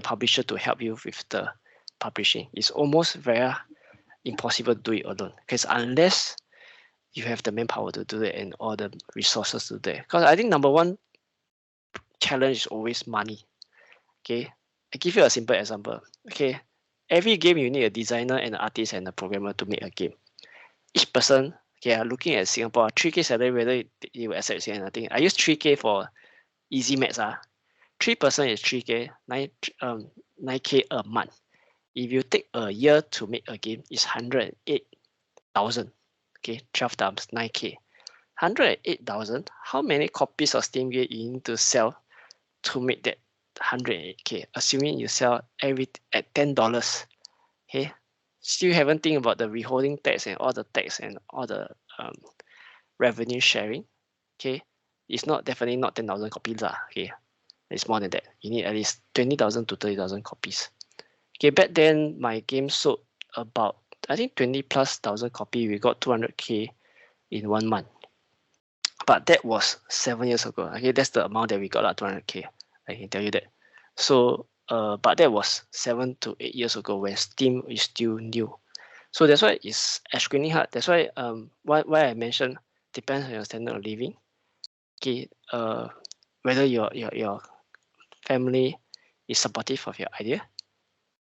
publisher to help you with the publishing. It's almost very impossible to do it alone, because unless you have the manpower to do it and all the resources to do it. Because I think number one challenge is always money. Okay, I give you a simple example. Okay, every game you need a designer and an artist and a programmer to make a game. Each person, okay, looking at Singapore, 3K salary, whether you will accept it or nothing. I use 3K for easy maths. 3% is 3K, 9K a month. If you take a year to make a game, it's 108,000. Okay, 12 times 9K. 108,000. How many copies of Steam game you need to sell to make that 108K? Assuming you sell every at $10. Okay, still haven't think about the withholding tax and all the tax and all the revenue sharing. Okay, it's not definitely not 10,000 copies lah. Okay, it's more than that. You need at least 20,000 to 30,000 copies. Okay, back then my game sold about, I think 20,000+ copy. We got 200K in 1 month. But that was 7 years ago. Okay, that's the amount that we got, 200K. I can tell you that. So, but that was 7 to 8 years ago when Steam is still new. So that's why it's extremely hard. That's why why I mentioned depends on your standard of living. Okay, whether your family is supportive of your idea,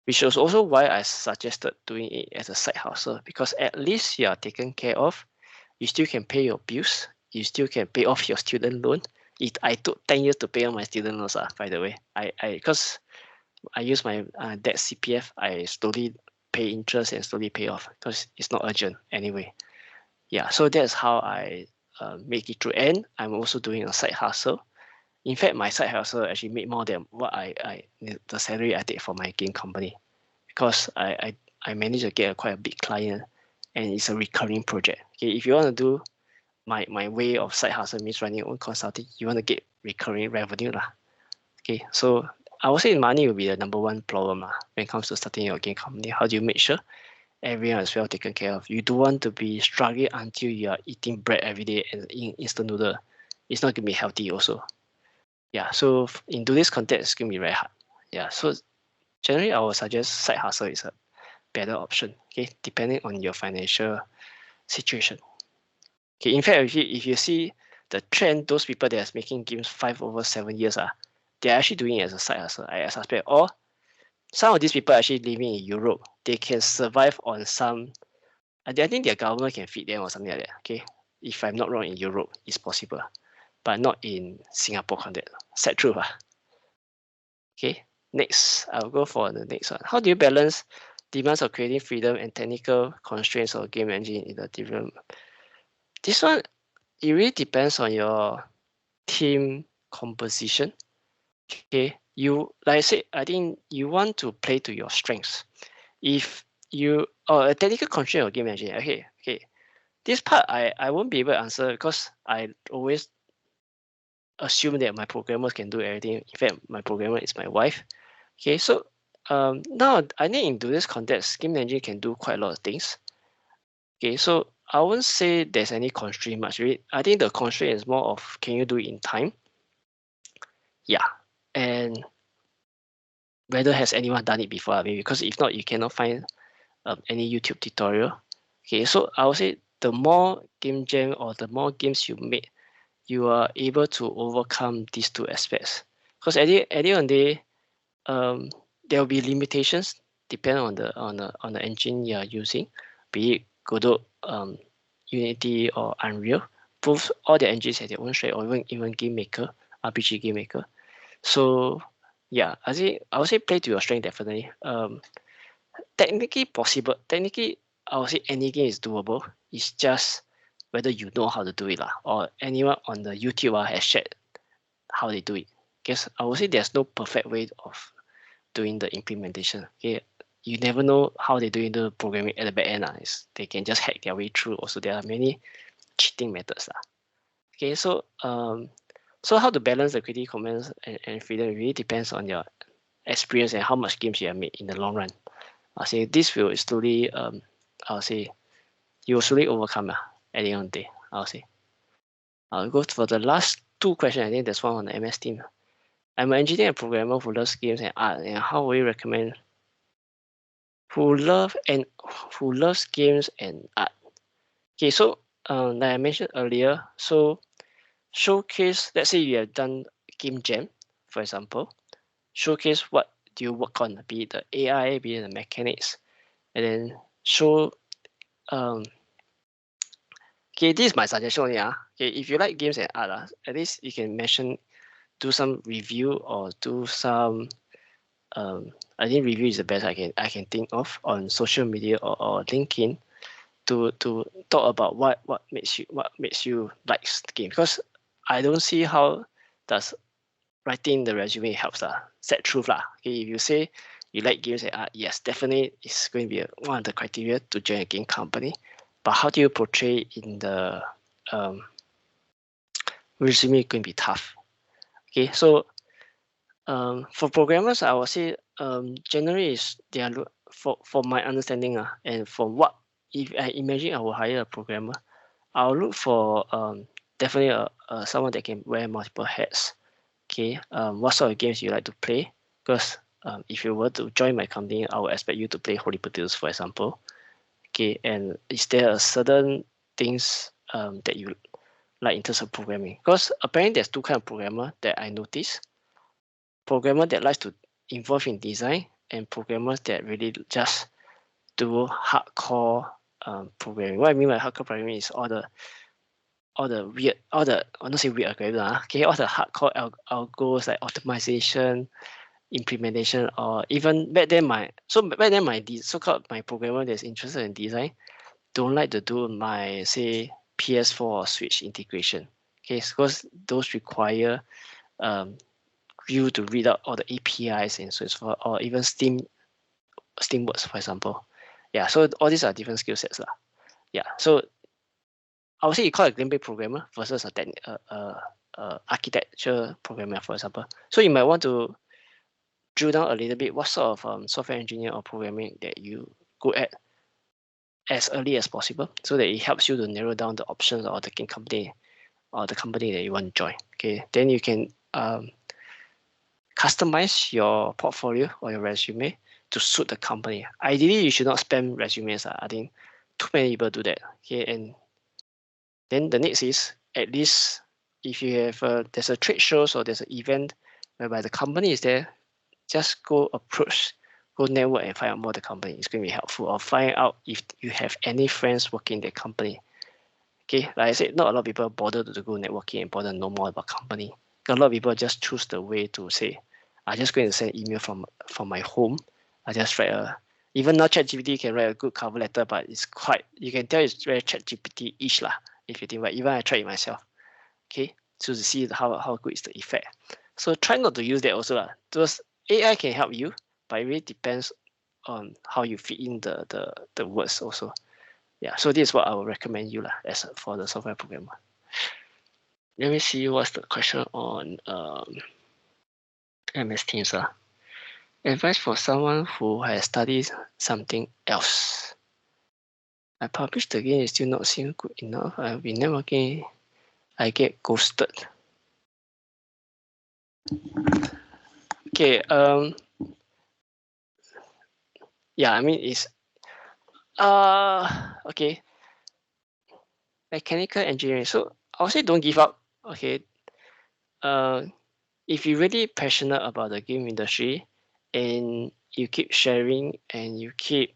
which is also why I suggested doing it as a side hustle, because at least you are taken care of. You still can pay your bills. You still can pay off your student loan. I took 10 years to pay off my student loans, by the way. Because I use my dad's CPF, I slowly pay interest and slowly pay off because it's not urgent anyway. Yeah, so that's how I make it through. And I'm also doing a side hustle. In fact, my side hustle actually made more than what the salary I take for my game company, because I managed to get quite a big client, and it's a recurring project. Okay, if you want to do my way of side hustle means running your own consulting, you want to get recurring revenue lah. Okay, so I would say money will be the number one problem when it comes to starting your game company. How do you make sure everyone is well taken care of? You don't want to be struggling until you are eating bread every day and eating instant noodle. It's not going to be healthy also. Yeah, so in today's context, it's going to be very hard. Yeah, so generally I would suggest side hustle is a better option, okay, depending on your financial situation. Okay, in fact, if you see the trend, those people that are making games 5 over 7 years, they're actually doing it as a side hustle, I suspect. Or some of these people are actually living in Europe. They can survive on some, I think their government can feed them or something like that. Okay, if I'm not wrong, in Europe, it's possible, but not in Singapore context. Sad truth. Okay, next, I'll go for the next one. How do you balance demands of creating freedom and technical constraints of game engine in the development? This one, it really depends on your team composition. Okay, like I said, I think you want to play to your strengths. If you a technical constraint of game engine, okay, this part I won't be able to answer because I always assume that my programmers can do everything. In fact, my programmer is my wife. Okay, so now I think in today's context, game engine can do quite a lot of things. Okay, so I won't say there's any constraint much. I think the constraint is more of, can you do it in time? Yeah, and whether has anyone done it before? Maybe, because if not, you cannot find any YouTube tutorial. Okay, so I would say the more game jam or the more games you make, you are able to overcome these two aspects. Because at the end of the day, there will be limitations depend on the engine you are using, be it Godot, Unity, or Unreal. Both all the engines have their own strength, or even Game Maker, RPG Game Maker. So yeah, I would say play to your strength definitely. Technically possible. Technically, I would say any game is doable. It's just whether you know how to do it, or anyone on the YouTube has shared how they do it. Because I would say there's no perfect way of doing the implementation. Okay, you never know how they're doing the programming at the back end. They can just hack their way through. Also, there are many cheating methods. Okay, so how to balance the creative commons and freedom really depends on your experience and how much games you have made in the long run. I'll say this will slowly, I'll say, you will slowly overcome at the end of the day. I'll say. I'll go for the last two questions. I think there's one on the MS team. I'm an engineer and programmer who loves games and art. And how will you recommend who loves games and art? Okay, so like I mentioned earlier, so showcase. Let's say you have done game jam, for example. Showcase what do you work on, be it the AI, be it the mechanics, and then show. Okay, this is my suggestion only. Okay, if you like games and art, at least you can do some review or do some. I think review is the best I can think of on social media or LinkedIn to talk about what makes you like the game, because I don't see how does writing the resume helps set truth Okay, if you say you like games and art, yes, definitely it's going to be one of the criteria to join a game company. But how do you portray in the resume? Going to be tough. Okay, so for programmers, I would say generally is they are for my understanding and for what if I imagine I will hire a programmer, I'll look for definitely someone that can wear multiple hats. Okay, what sort of games you like to play? Because if you were to join my company, I would expect you to play Holy Potatoes, for example. Okay, and is there a certain things that you like in terms of programming? Because apparently there's two kinds of programmer that I noticed. Programmer that likes to involve in design, and programmers that really just do hardcore programming. What I mean by hardcore programming is all the weird, I don't say weird algorithm, okay, all the hardcore algos like optimization, implementation, or even back then my so-called my programmer that's interested in design don't like to do my say PS4 or Switch integration. Okay, because those require you to read out all the APIs and so forth, or even Steamworks, for example. Yeah, so all these are different skill sets. Yeah, so I would say you call it a gameplay programmer versus a architecture programmer, for example. So you might want to drill down a little bit what sort of software engineer or programming that you go at as early as possible, so that it helps you to narrow down the options or the company that you want to join. Okay, then you can customize your portfolio or your resume to suit the company. Ideally, you should not spam resumes. I think too many people do that. Okay, and then the next is, at least if you have there's a trade shows or there's an event whereby the company is there, just go network and find out more the company. It's going to be helpful. Or find out if you have any friends working in the company. Okay, like I said, not a lot of people bother to go networking and bother to know more about company. A lot of people just choose the way to say, I'm just going to send email from my home. I just write even now ChatGPT can write a good cover letter, but it's quite, you can tell it's very ChatGPT-ish if you think about it. Even I tried it myself. Okay, so to see how good is the effect. So try not to use that also. Because AI can help you, but it really depends on how you fit in the words also. Yeah, so this is what I would recommend you as for the software programmer. Let me see what's the question on MS Teams. Advice for someone who has studied something else. I published the game, is still not seem good enough. I've been networking. I get ghosted. Okay. Yeah, I mean it's okay. Mechanical engineering. So I would say don't give up. Okay. If you're really passionate about the game industry and you keep sharing and you keep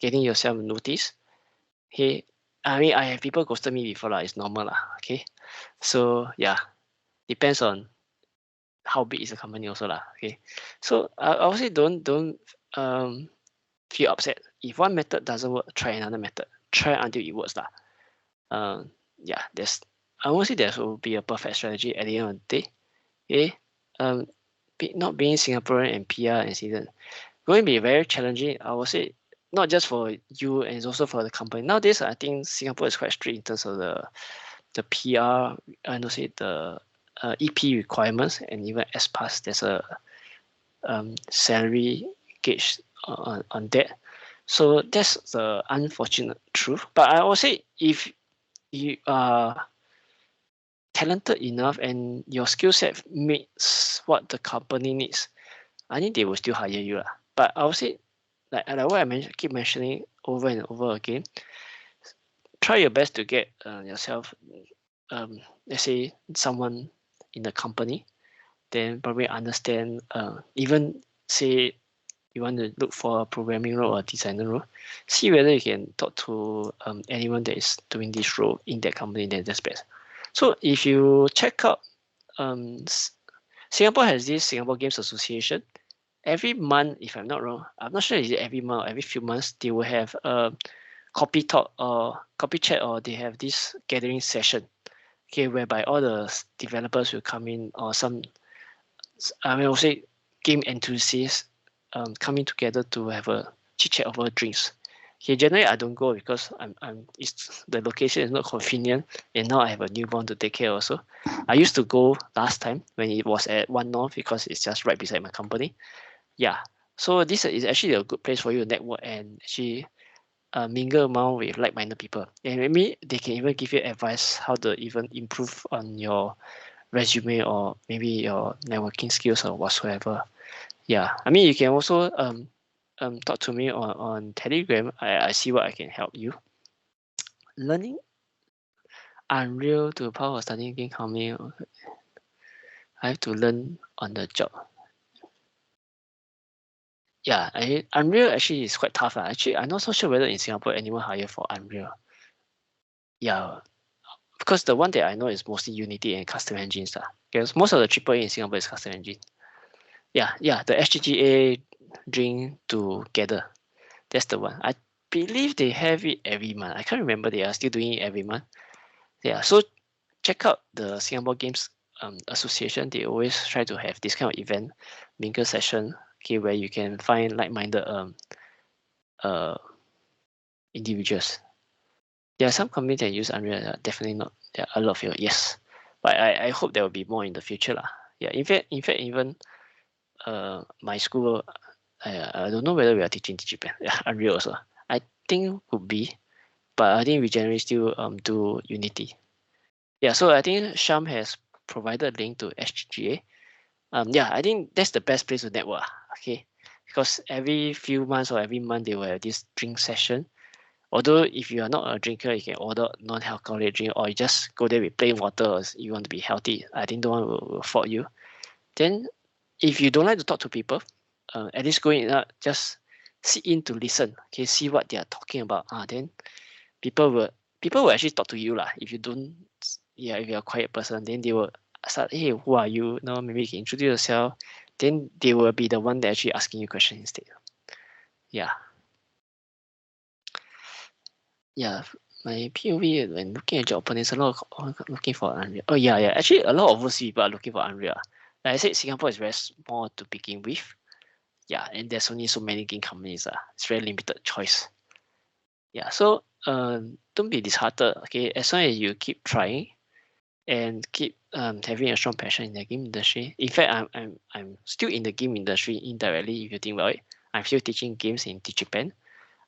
getting yourself noticed. Hey, I mean, I have people ghosted me before, it's normal, okay? So yeah, depends on how big is the company also, okay? So I would say don't feel upset. If one method doesn't work, try another method. Try until it works, yeah, I won't say there will be a perfect strategy at the end of the day. Okay, not being Singaporean and PR and citizen going to be very challenging. I would say not just for you and it's also for the company. Nowadays, I think Singapore is quite strict in terms of the PR and also the EP requirements, and even S pass. There's a salary gauge on that. So that's the unfortunate truth. But I would say if you are talented enough and your skill set meets what the company needs, I think they will still hire you. But I would say, like what I keep mentioning over and over again, try your best to get yourself, let's say, someone in the company, then probably understand, even say you want to look for a programming role or designer role, see whether you can talk to anyone that is doing this role in that company, then that's best. So if you check out, Singapore has this Singapore Games Association. Every month, if I'm not wrong, I'm not sure is it every month or every few months, they will have a copy talk or copy chat, or they have this gathering session, okay, whereby all the developers will come in, or some, I mean, I'll say game enthusiasts coming together to have a chit chat over drinks. Okay, generally I don't go because the location is not convenient, and now I have a newborn to take care also. I used to go last time when it was at One North because it's just right beside my company. Yeah, so this is actually a good place for you to network and actually mingle around with like-minded people, and maybe they can even give you advice how to even improve on your resume or maybe your networking skills or whatsoever. Yeah, I mean, you can also talk to me on Telegram. I see what I can help you. Learning Unreal to power of studying game coming. I have to learn on the job. Yeah, Unreal actually is quite tough. Actually, I'm not so sure whether in Singapore anyone hire for Unreal. Yeah, because the one that I know is mostly Unity and custom engines. Because most of the AAA in Singapore is custom engine. Yeah, the SGGA drink together. That's the one. I believe they have it every month. I can't remember. They are still doing it every month. Yeah, so check out the Singapore Games Association. They always try to have this kind of event, mingle session, okay, where you can find like-minded individuals. There are some companies that use Unreal, definitely not. There are a lot of you, yes. But I hope there will be more in the future. Yeah, in fact, even my school, I don't know whether we are teaching DigiPen. Yeah, Unreal also. I think would be, but I think we generally still do Unity. Yeah, so I think Sham has provided a link to SGGA. Yeah, I think that's the best place to network. Okay, because every few months or every month they will have this drink session. Although if you are not a drinker, you can order non-alcoholic drink, or you just go there with plain water, or you want to be healthy. I think no one will fault you. Then, if you don't like to talk to people, at least go in, just sit in to listen. Okay, see what they are talking about. Then people will actually talk to you if you don't. Yeah, if you're a quiet person, then they will start, hey, who are you? No, maybe you can introduce yourself. Then they will be the one that actually asking you questions instead. Yeah. Yeah, my POV when looking at job openings, a lot of looking for Unreal. Oh yeah, actually a lot of overseas people are looking for Unreal. Like I said, Singapore is very small to begin with. Yeah, and there's only so many game companies. It's very limited choice. Yeah, so don't be disheartened. Okay, as long as you keep trying and keep having a strong passion in the game industry. In fact, I'm still in the game industry indirectly. If you think about it, I'm still teaching games in DigiPen.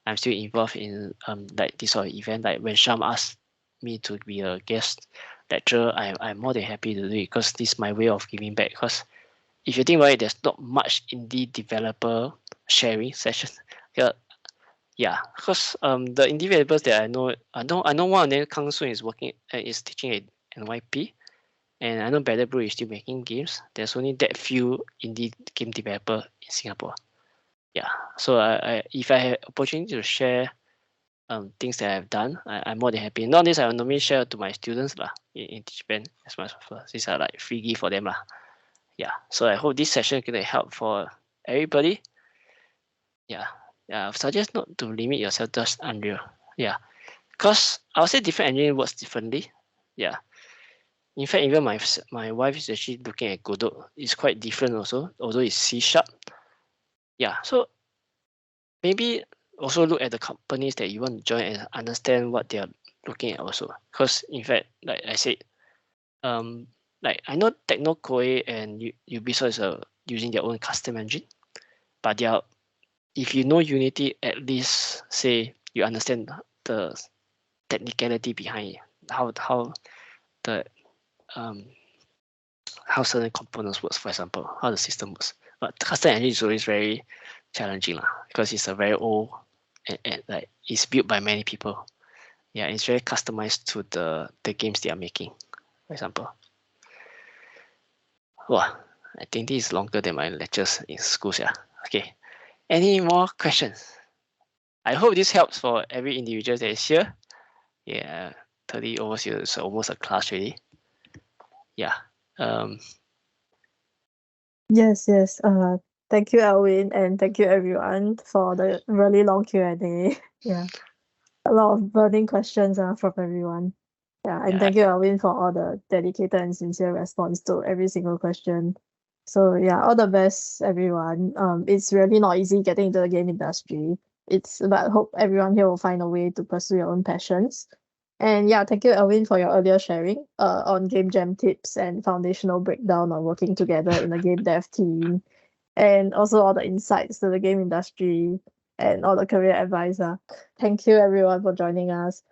I'm still involved in like this sort of event. Like when Sham asked me to be a guest lecturer, I'm more than happy to do it because this is my way of giving back. Because if you think about it, there's not much indie developer sharing sessions. Yeah, because the indie developers that I know one of them, Kang Soon, is teaching at NYP, and I know Better Brew is still making games. There's only that few indie game developer in Singapore. Yeah, so if I have opportunity to share things that I've done, I'm more than happy. Nowadays, I normally share to my students lah in DigiPen as much as possible. These are like free gift for them lah. Yeah, so I hope this session is gonna help for everybody. Yeah, suggest not to limit yourself just Unreal. Yeah, because I would say different engine works differently. Yeah, in fact, even my wife is actually looking at Godot. It's quite different also, although it's C#. Yeah, so maybe also look at the companies that you want to join and understand what they are looking at also. Because in fact, like I said, like I know Techno Kueh and Ubisoft is using their own custom engine, but they are, if you know Unity, at least say you understand the technicality behind it, how the how certain components works, for example, how the system works. But custom engine is always very challenging lah, because it's a very old and like it's built by many people. Yeah, it's very customized to the games they are making, for example. Wow, I think this is longer than my lectures in schools. Yeah. Okay. Any more questions? I hope this helps for every individual that is here. Yeah, 30 over here is almost a class already. Yeah. Yes. Thank you, Alwyn, and thank you everyone for the really long Q&A. Yeah, a lot of burning questions from everyone. Yeah, and Yeah. thank you, Alwyn, for all the dedicated and sincere response to every single question. So yeah, all the best, everyone. It's really not easy getting into the game industry. But I hope everyone here will find a way to pursue your own passions. And yeah, thank you, Alwyn, for your earlier sharing on game jam tips and foundational breakdown on working together in a game dev team, and also all the insights to the game industry and all the career advice. Thank you, everyone, for joining us.